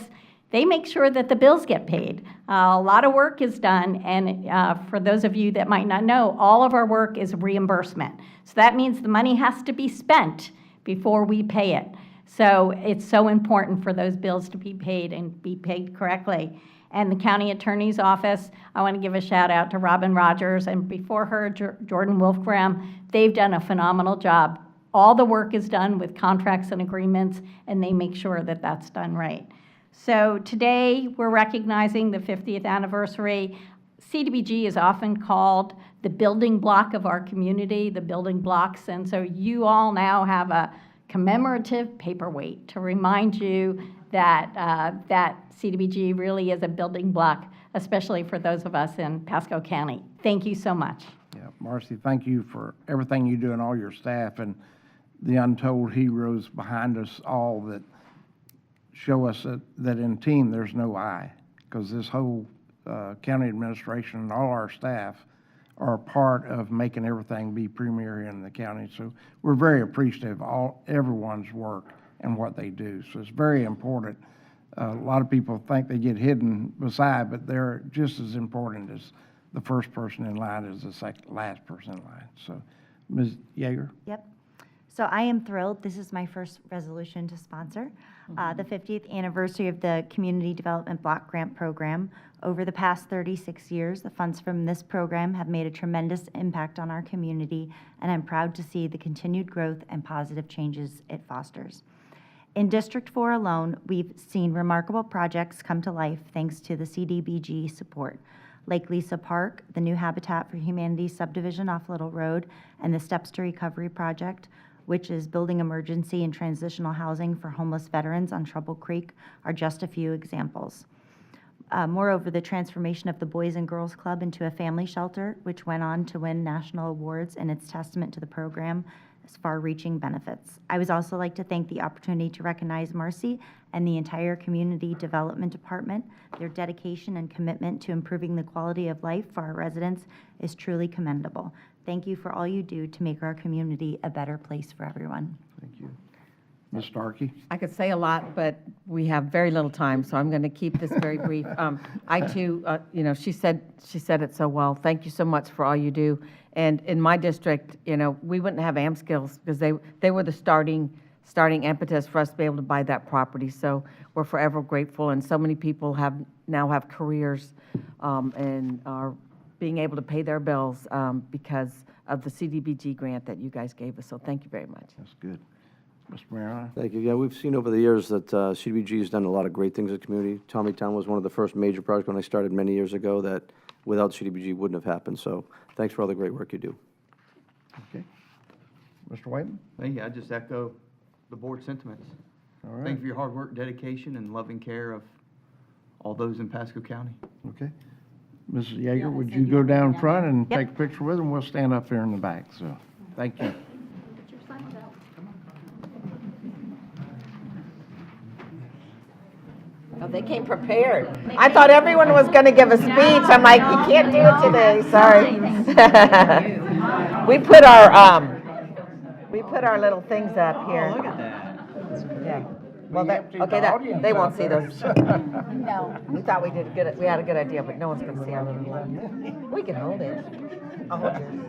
S15: They make sure that the bills get paid. A lot of work is done, and for those of you that might not know, all of our work is reimbursement. So that means the money has to be spent before we pay it. So it's so important for those bills to be paid and be paid correctly. And the county attorney's office, I want to give a shout out to Robin Rogers, and before her, Jordan Wolfgram. They've done a phenomenal job. All the work is done with contracts and agreements, and they make sure that that's done right. So today, we're recognizing the 50th anniversary. CDBG is often called the building block of our community, the building blocks, and so you all now have a commemorative paperweight to remind you that that CDBG really is a building block, especially for those of us in Pasco County. Thank you so much.
S1: Yeah, Marcy, thank you for everything you do and all your staff and the untold heroes behind us all that show us that in team there's no I, because this whole county administration and all our staff are a part of making everything be premier in the county. So we're very appreciative of everyone's work and what they do. So it's very important. A lot of people think they get hidden beside, but they're just as important as the first person in line as the last person in line. So, Ms. Yeager?
S8: Yep. So I am thrilled. This is my first resolution to sponsor. The 50th anniversary of the Community Development Block Grant Program. Over the past 36 years, the funds from this program have made a tremendous impact on our community, and I'm proud to see the continued growth and positive changes it fosters. In District 4 alone, we've seen remarkable projects come to life thanks to the CDBG support. Lake Lisa Park, the new Habitat for Humanity subdivision off Little Road, and the Steps to Recovery project, which is building emergency and transitional housing for homeless veterans on Trouble Creek, are just a few examples. Moreover, the transformation of the Boys and Girls Club into a family shelter, which went on to win national awards, and its testament to the program as far-reaching benefits. I would also like to thank the opportunity to recognize Marcy and the entire Community Development Department. Their dedication and commitment to improving the quality of life for our residents is truly commendable. Thank you for all you do to make our community a better place for everyone.
S1: Thank you. Ms. Starkey?
S19: I could say a lot, but we have very little time, so I'm going to keep this very brief. I too, she said it so well. Thank you so much for all you do. And in my district, we wouldn't have AM Skills because they were the starting impetus for us to be able to buy that property. So we're forever grateful, and so many people now have careers and are being able to pay their bills because of the CDBG grant that you guys gave us. So thank you very much.
S1: That's good. Mr. Mariano?
S23: Thank you. Yeah, we've seen over the years that CDBG has done a lot of great things in the community. Tommytown was one of the first major projects when I started many years ago that without CDBG wouldn't have happened. So thanks for all the great work you do.
S1: Okay. Mr. Whiten?
S7: Thank you. I just echo the board sentiments.
S1: All right.
S7: Thank you for your hard work, dedication, and loving care of all those in Pasco County.
S1: Okay. Mrs. Yeager, would you go down front and take a picture with them? We'll stand up here in the back, so, thank you.
S19: Oh, they came prepared. I thought everyone was going to give a speech. I'm like, you can't do it today, sorry. We put our little things up here.
S1: Look at that.
S19: Yeah. Well, they won't see those. No. We thought we did good. We had a good idea, but no one's going to see our little. We can hold it. I'll hold yours.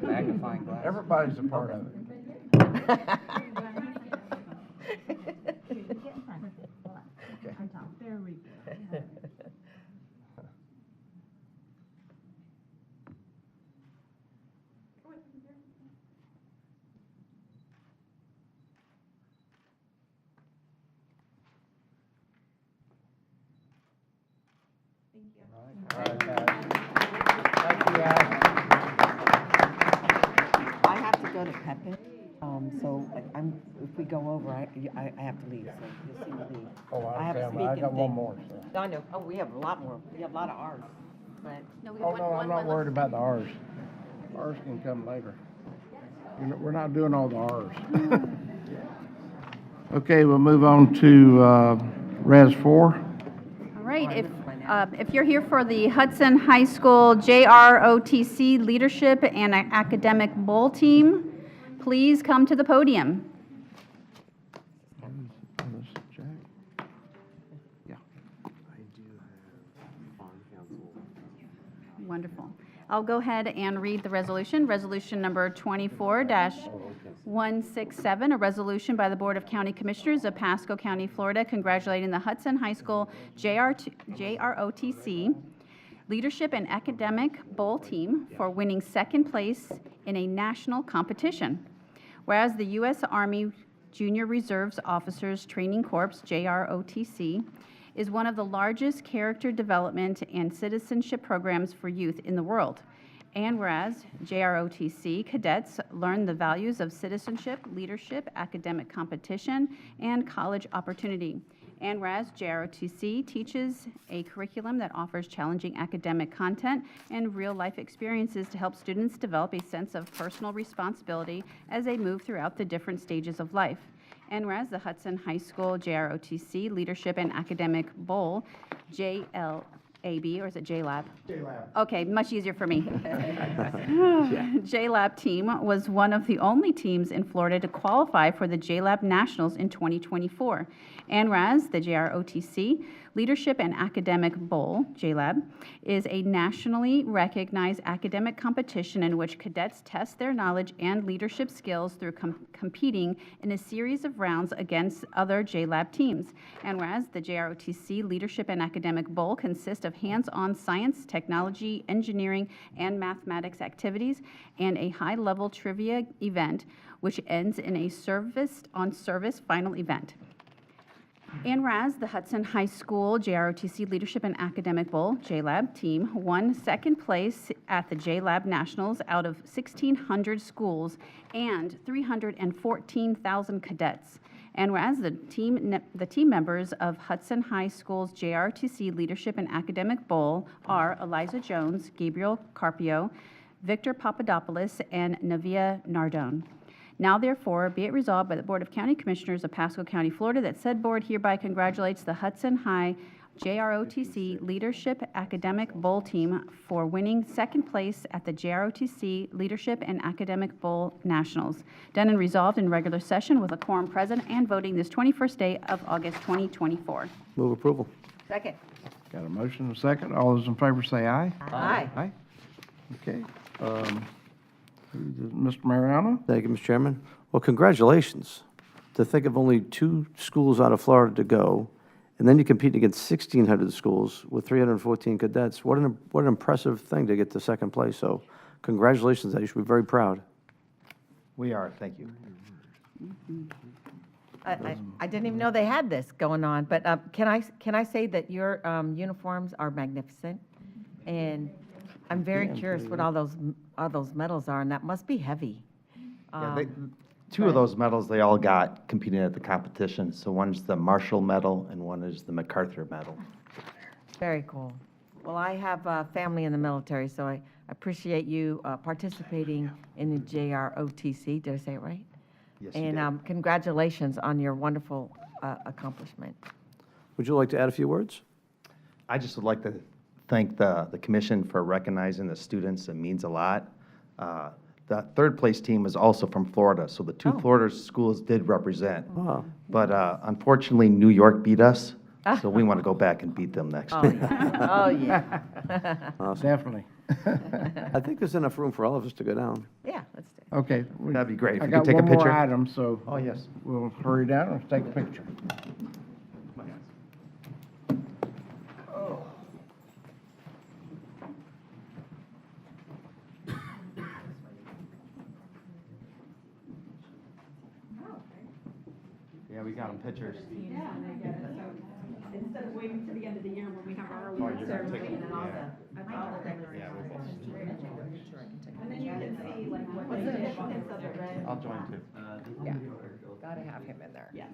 S1: Magnifying glass. Everybody's a part of it.
S8: There we go.
S19: I have to go to Pepe, so if we go over, I have to leave, so you'll see me leave.
S1: Oh,
S19: I have a
S1: I
S19: speaking
S1: got one
S19: thing.
S1: more, so.
S19: No, I know, we have a lot more, we have a lot of Rs, but.
S1: Oh, no, I'm not worried about the Rs. Rs can come later. We're not doing all the Rs. Okay, we'll move on to Res 4.
S5: All right, if you're here for the Hudson High School JROTC Leadership and Academic Bowl Team, please come to the podium. Wonderful. I'll go ahead and read the resolution. Resolution number 24-167, a resolution by the Board of County Commissioners of Pasco County, Florida, congratulating the Hudson High School JROTC Leadership and Academic Bowl Team for winning second place in a national competition. Whereas the U.S. Army Junior Reserves Officers Training Corps, JROTC, is one of the largest character development and citizenship programs for youth in the world. And whereas JROTC cadets learn the values of citizenship, leadership, academic competition, and college opportunity. And whereas JROTC teaches a curriculum that offers challenging academic content and real-life experiences to help students develop a sense of personal responsibility as they move throughout the different stages of life. And whereas the Hudson High School JROTC Leadership and Academic Bowl, JLAB, or is it JLAB?
S14: JLAB.
S5: Okay, much easier for me. JLAB team was one of the only teams in Florida to qualify for the JLAB Nationals in 2024. ANRAS, the JROTC Leadership and Academic Bowl, JLAB, is a nationally recognized academic competition in which cadets test their knowledge and leadership skills through competing in a series of rounds against other JLAB teams. ANRAS, the JROTC Leadership and Academic Bowl, consists of hands-on science, technology, engineering, and mathematics activities, and a high-level trivia event, which ends in a service final event. ANRAS, the Hudson High School JROTC Leadership and Academic Bowl, JLAB team, won second place at the JLAB Nationals out of 1,600 schools and 314,000 cadets. ANRAS, the team members of Hudson High School's JROTC Leadership and Academic Bowl are Eliza Jones, Gabriel Carpio, Victor Papadopoulos, and Navia Nardone. Now therefore, be it resolved by the Board of County Commissioners of Pasco County, Florida, that said board hereby congratulates the Hudson High JROTC Leadership Academic Bowl team for winning second place at the JROTC Leadership and Academic Bowl Nationals. Done and resolved in regular session with a quorum present and voting this 21st day of August 2024.
S23: Move approval.
S3: Second.
S1: Got a motion and a second. All those in favor say aye.
S3: Aye.
S1: Aye. Okay. Mr. Mariano?
S23: Thank you, Mr. Chairman. Well, congratulations. To think of only 2 schools out of Florida to go, and then you compete against 1,600 schools with 314 cadets. What an impressive thing to get to second place. So congratulations. You should be very proud.
S16: We are. Thank you.
S19: I didn't even know they had this going on, but can I say that your uniforms are magnificent? And I'm very curious what all those medals are, and that must be heavy.
S16: Yeah, 2 of those medals they all got competing at the competition. So one's the Marshall Medal and one is the MacArthur Medal.
S19: Very cool. Well, I have family in the military, so I appreciate you participating in the JROTC. Did I say it right?
S16: Yes, you
S19: And
S16: did.
S19: congratulations on your wonderful accomplishment.
S23: Would you like to add a few words?
S16: I just would like to thank the commission for recognizing the students. It means a lot. The third place team is also from Florida, so the 2 Florida schools did represent.
S23: Wow.
S16: But unfortunately, New York beat us, so we want to go back and beat them next year.
S19: Oh, yeah.
S23: Awesome.
S1: Definitely.
S23: I think there's enough room for all of us to go down.
S19: Yeah, let's do it.
S1: Okay.
S16: That'd be great. If
S1: I
S16: we
S1: got
S16: could take a
S1: one more
S16: picture.
S1: item, so.
S16: Oh, yes.
S1: We'll hurry down and take a picture.
S16: Yeah, we got them pictures.
S11: Yeah, instead of waiting to the end of the year when we have our
S16: Oh,
S11: award
S16: you're gonna take
S11: ceremony
S16: it,
S11: and all
S16: yeah.
S11: that's all the decorations.
S16: Yeah, we'll both.
S11: And then you can see like what they did against other red.
S16: I'll join too.
S19: Yeah, gotta have him in there.
S11: Yes.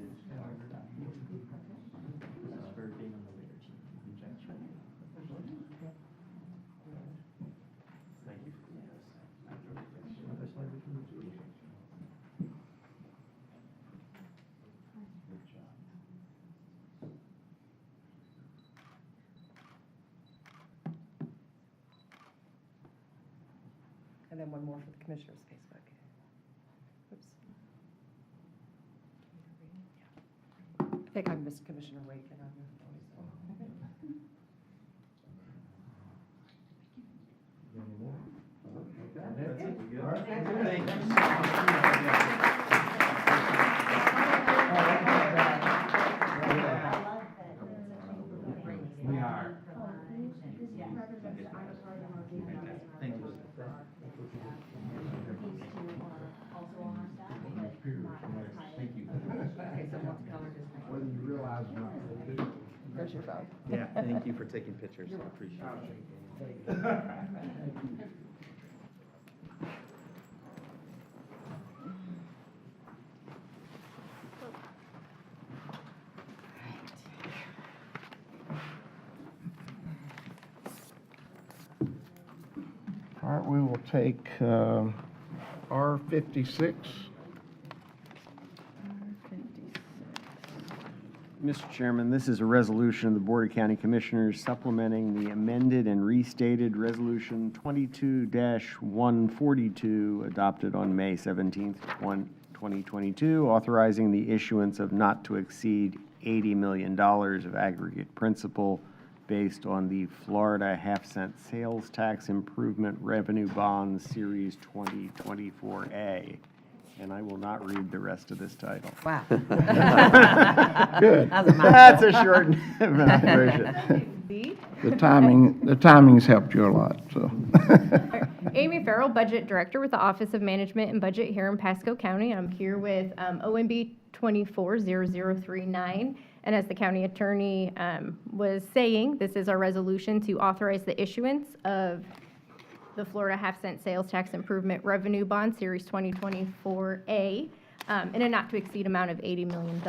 S19: And then one more for the Commissioner's Facebook. Oops. I think I missed Commissioner Wake. And
S16: We are. Thank you. Thank you.
S19: Okay, so what color does that?
S1: Whether you realize or not.
S19: There's your vote.
S16: Yeah, thank you for taking pictures. I appreciate it.
S1: All right, we will take R56.
S2: Mr. Chairman, this is a resolution of the Board of County Commissioners supplementing the amended and restated Resolution 22-142 adopted on May 17th, 2022, authorizing the issuance of not to exceed $80 million of aggregate principal based on the Florida half-cent sales tax improvement revenue bond series 2024A. And I will not read the rest of this title.
S19: Wow.
S1: Good.
S2: That's a short version.
S1: The timing's helped you a lot, so.
S17: Amy Farrell, Budget Director with the Office of Management and Budget here in Pasco County. I'm here with OMB 240039. And as the county attorney was saying, this is our resolution to authorize the issuance of the Florida half-cent sales tax improvement revenue bond, Series 2024A, in a not-to-exceed amount of $80 million.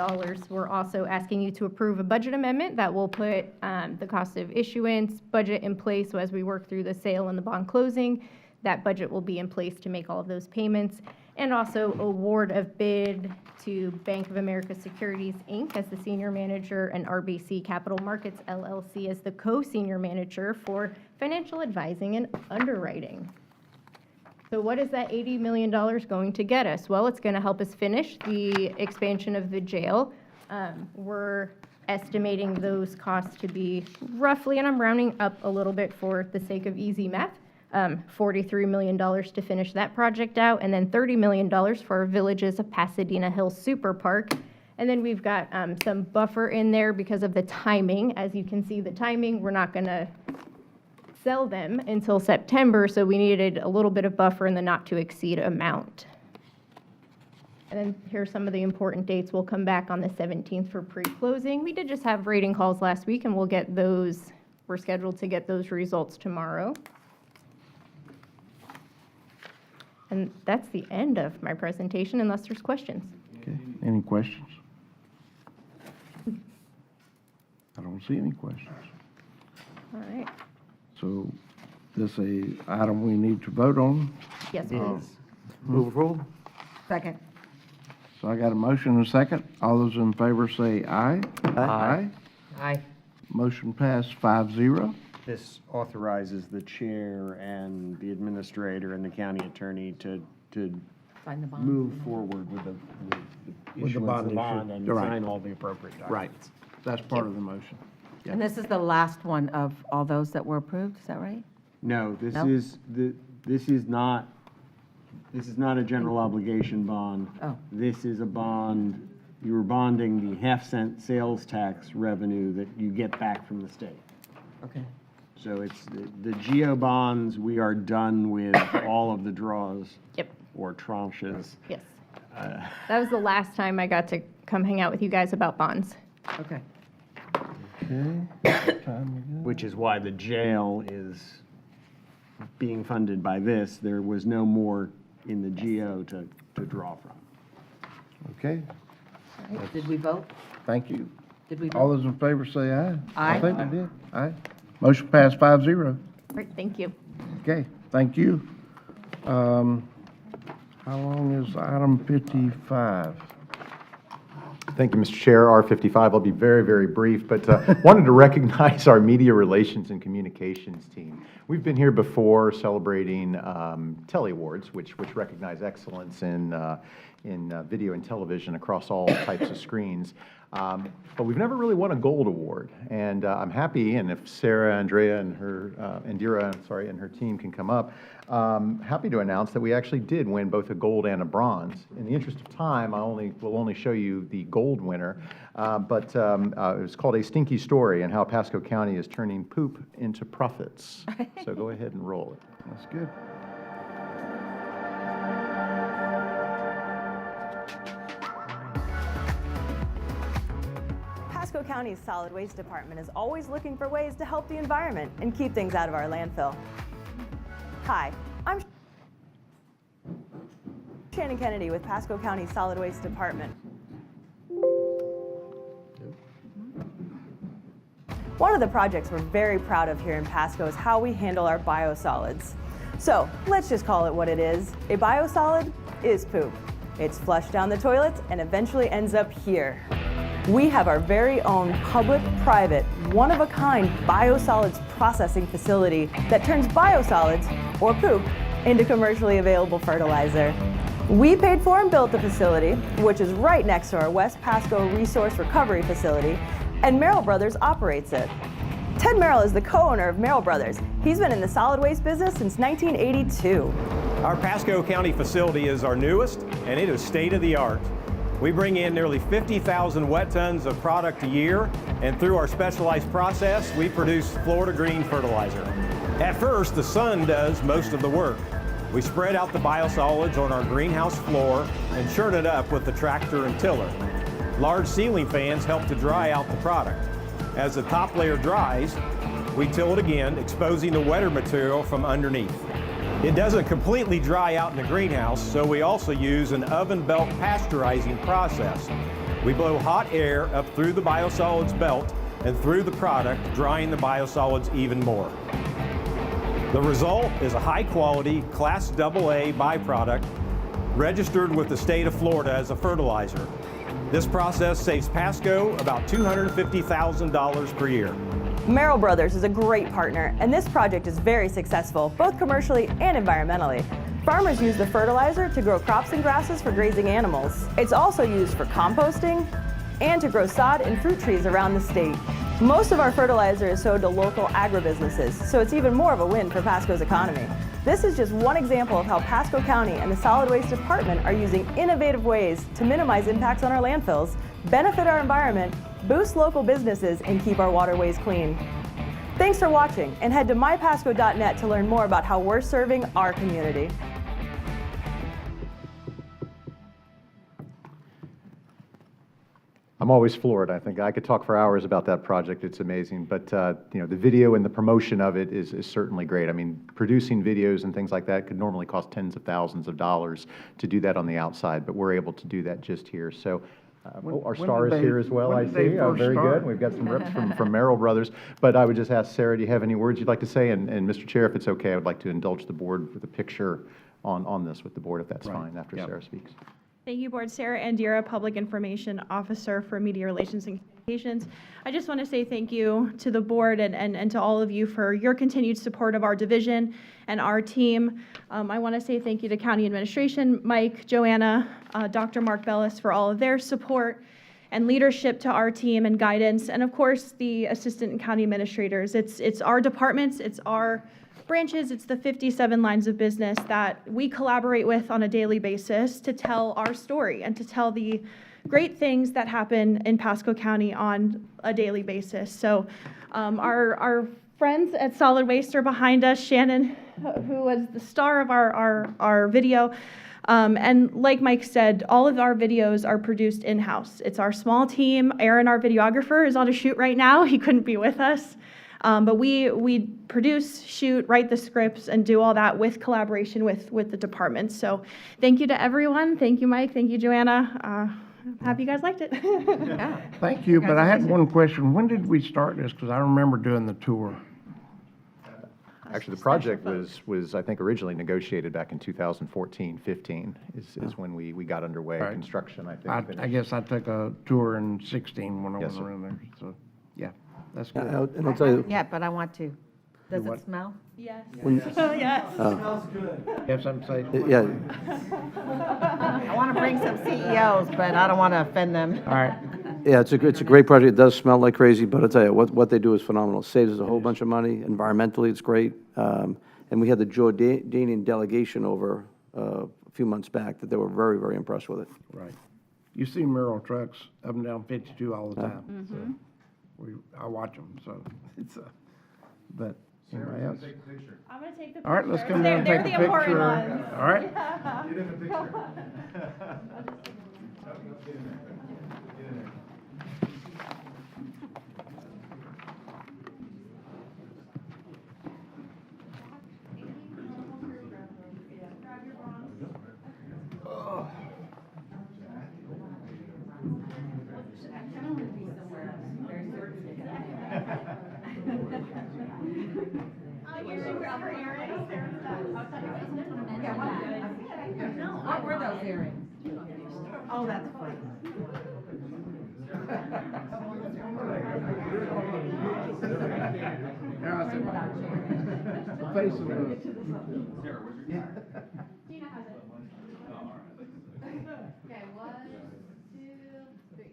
S17: We're also asking you to approve a budget amendment that will put the cost of issuance budget in place. So as we work through the sale and the bond closing, that budget will be in place to make all of those payments. And also award of bid to Bank of America Securities, Inc. as the senior manager and RBC Capital Markets, LLC as the co-senior manager for financial advising and underwriting. So what is that $80 million going to get us? Well, it's going to help us finish the expansion of the jail. We're estimating those costs to be roughly, and I'm rounding up a little bit for the sake of easy math, $43 million to finish that project out, and then $30 million for our Villages of Pasadena Hills Super Park. And then we've got some buffer in there because of the timing. As you can see, the timing, we're not going to sell them until September, so we needed a little bit of buffer in the not-to-exceed amount. And then here's some of the important dates. We'll come back on the 17th for pre-closing. We did just have rating calls last week, and we'll get those, we're scheduled to get those results tomorrow. And that's the end of my presentation, unless there's questions.
S1: Okay, any questions? I don't see any questions.
S17: All right.
S1: So this a item we need to vote on?
S17: Yes, please.
S2: Move approval?
S19: Second.
S1: So I got a motion and a second. All those in favor say aye. Aye.
S19: Aye.
S1: Motion passed 5-0.
S2: This authorizes the chair and the administrator and the county attorney to
S19: Sign the bond.
S2: move forward with the issuance
S1: bond
S2: of the
S1: issue.
S2: bond and
S1: Right.
S2: sign all the appropriate documents.
S1: That's part of the motion.
S19: And this is the last one of all those that were approved, is that right?
S2: No, this
S19: No?
S2: is not a general obligation bond.
S19: Oh.
S2: This is a bond, you were bonding the half-cent sales tax revenue that you get back from the state.
S19: Okay.
S2: So it's the GEO bonds, we are done with all of the draws.
S17: Yep.
S2: Or tranches.
S17: Yes. That was the last time I got to come hang out with you guys about bonds.
S19: Okay.
S2: Which is why the jail is being funded by this. There was no more in the GEO to draw from.
S1: Okay,
S19: All right. Did we vote?
S1: thank you.
S19: Did we
S1: All
S19: vote?
S1: those in favor say aye.
S19: Aye.
S1: I think we did. Aye. Motion passed 5-0.
S17: Great, thank you.
S1: Okay, thank you. How long is item 55?
S18: Thank you, Mr. Chair. R55, I'll be very, very brief, but wanted to recognize our media relations and communications team. We've been here before celebrating Telly Awards, which recognize excellence in video and television across all types of screens. But we've never really won a gold award, and I'm happy, and if Sarah, Andrea, and her, Indira, and her team can come up, happy to announce that we actually did win both a gold and a bronze. In the interest of time, will only show you the gold winner, but it was called A Stinky Story and How Pasco County is Turning Poop into Profits. So go ahead and roll it.
S1: That's good.
S22: Pasco County's Solid Waste Department is always looking for ways to help the environment and keep things out of our landfill. Hi, I'm Shannon Kennedy with Pasco County Solid Waste Department. One of the projects we're very proud of here in Pasco is how we handle our biosolids. So let's just call it what it is. A biosolid is poop. It's flushed down the toilet and eventually ends up here. we have our very own public-private, one-of-a-kind biosolids processing facility that turns biosolids, or poop, into commercially available fertilizer. We paid for and built the facility, which is right next to our West Pasco Resource Recovery Facility, and Merrill Brothers operates it. Ted Merrill is the co-owner of Merrill Brothers. He's been in the solid waste business since 1982.
S4: Our Pasco County facility is our newest, and it is state-of-the-art. We bring in nearly 50,000 wet tons of product a year, and through our specialized process, we produce Florida Green fertilizer. At first, the sun does most of the work. We spread out the biosolids on our greenhouse floor and churn it up with the tractor and tiller. Large ceiling fans help to dry out the product. As the top layer dries, we till it again, exposing the wetter material from underneath. It doesn't completely dry out in the greenhouse, so we also use an oven belt pasteurizing process. We blow hot air up through the biosolids belt and through the product, drying the biosolids even more. The result is a high-quality Class AA byproduct registered with the state of Florida as a fertilizer. This process saves Pasco about $250,000 per year.
S22: Merrill Brothers is a great partner, and this project is very successful, both commercially and environmentally. Farmers use the fertilizer to grow crops and grasses for grazing animals. It's also used for composting and to grow sod and fruit trees around the state. Most of our fertilizer is sold to local agribusinesses, so it's even more of a win for Pasco's economy. This is just one example of how Pasco County and the Solid Waste Department are using innovative ways to minimize impacts on our landfills, benefit our environment, boost local businesses, and keep our waterways clean. Thanks for watching, and head to mypasco.net to learn more about how we're serving our community.
S18: I'm always floored. I think I could talk for hours about that project. It's amazing. But you know, the video and the promotion of it is certainly great. I mean, producing videos and things like that could normally cost tens of thousands of dollars to do that on the outside, but we're able to do that just here. So our star is here as well, I see. Very good. We've got some reps from Merrill Brothers. But I would just ask Sarah, do you have any words you'd like to say? And Mr. Chair, if it's okay, I would like to indulge the board with a picture on this with the board, if that's fine, after Sarah speaks.
S9: Thank you, Board. Sarah Andira, Public Information Officer for Media Relations and Communications. I just want to say thank you to the board and to all of you for your continued support of our division and our team. I want to say thank you to County Administration, Mike, Joanna, Dr. Mark Bellis for all of their support and leadership to our team and guidance, and of course the Assistant and County Administrators. It's our departments, it's our branches, it's the 57 lines of business that we collaborate with on a daily basis to tell our story and to tell the great things that happen in Pasco County on a daily basis. So our friends at Solid Waste are behind us. Shannon, who was the star of our video. And like Mike said, all of our videos are produced in-house. It's our small team. Aaron, our videographer, is on a shoot right now. He couldn't be with us. But we produce, shoot, write the scripts, and do all that with collaboration with the department. So thank you to everyone. Thank you, Mike. Thank you, Joanna. Happy you guys liked it.
S1: Yeah. Thank you, but I had one question. When did we start this? Because I remember doing the tour.
S18: Actually, the project was I think, originally negotiated back in 2014, 15 is when we got underway.
S1: Right.
S18: Construction, I think.
S1: I guess I took a tour in 16 when I
S18: Yes,
S1: was
S18: sir.
S1: around there. So, yeah, that's good.
S23: And I'll tell you,
S19: Yeah, but I want to. Does
S1: what?
S19: it smell?
S9: Yes.
S23: When-
S9: Yes.
S23: Smells
S1: good. You have something to say?
S23: yeah,
S19: I want to bring some CEOs, but I don't want to offend them.
S1: All right.
S23: yeah, it's a great project. It does smell like crazy, but I'll tell you, what they do is phenomenal. It saves us a whole bunch of money. Environmentally, it's great. And we had the Jordanian delegation over a few months back that they were very, very impressed with it.
S1: Right. You see Merrill trucks up and down 52 all the time.
S9: Mm-hmm.
S1: So I watch them, so it's but anybody else?
S9: I'm going to take the picture.
S1: All right, let's come down and take a
S9: They're the important
S1: picture.
S9: ones.
S1: All right.
S9: Get in the picture.
S19: What were those earrings? Oh, that's funny.
S15: Okay, 1, 2, 3.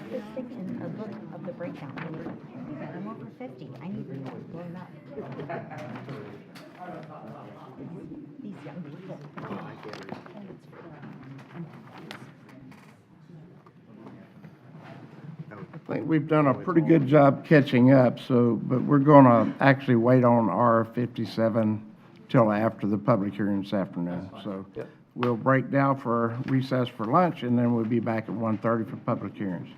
S8: This thing in a book of the breakdown. I'm over 50. I need to know what's blown up. These young people.
S1: I think we've done a pretty good job catching up, but we're going to actually wait on R57 till after the public hearing this afternoon. So we'll break now for recess for lunch, and then we'll be back at 1:30 for public hearings.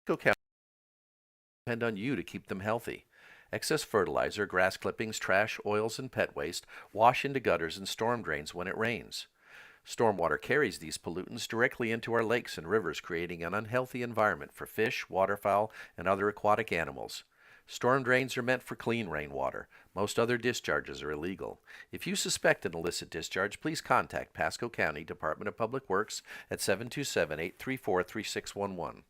S6: Pasco County depend on you to keep them healthy. Excess fertilizer, grass clippings, trash, oils, and pet waste wash into gutters and storm drains when it rains. Stormwater carries these pollutants directly into our lakes and rivers, creating an unhealthy environment for fish, waterfowl, and other aquatic animals. Storm drains are meant for clean rainwater. Most other discharges are illegal. If you suspect an illicit discharge, please contact Pasco County Department of Public Works at 727-834-3611.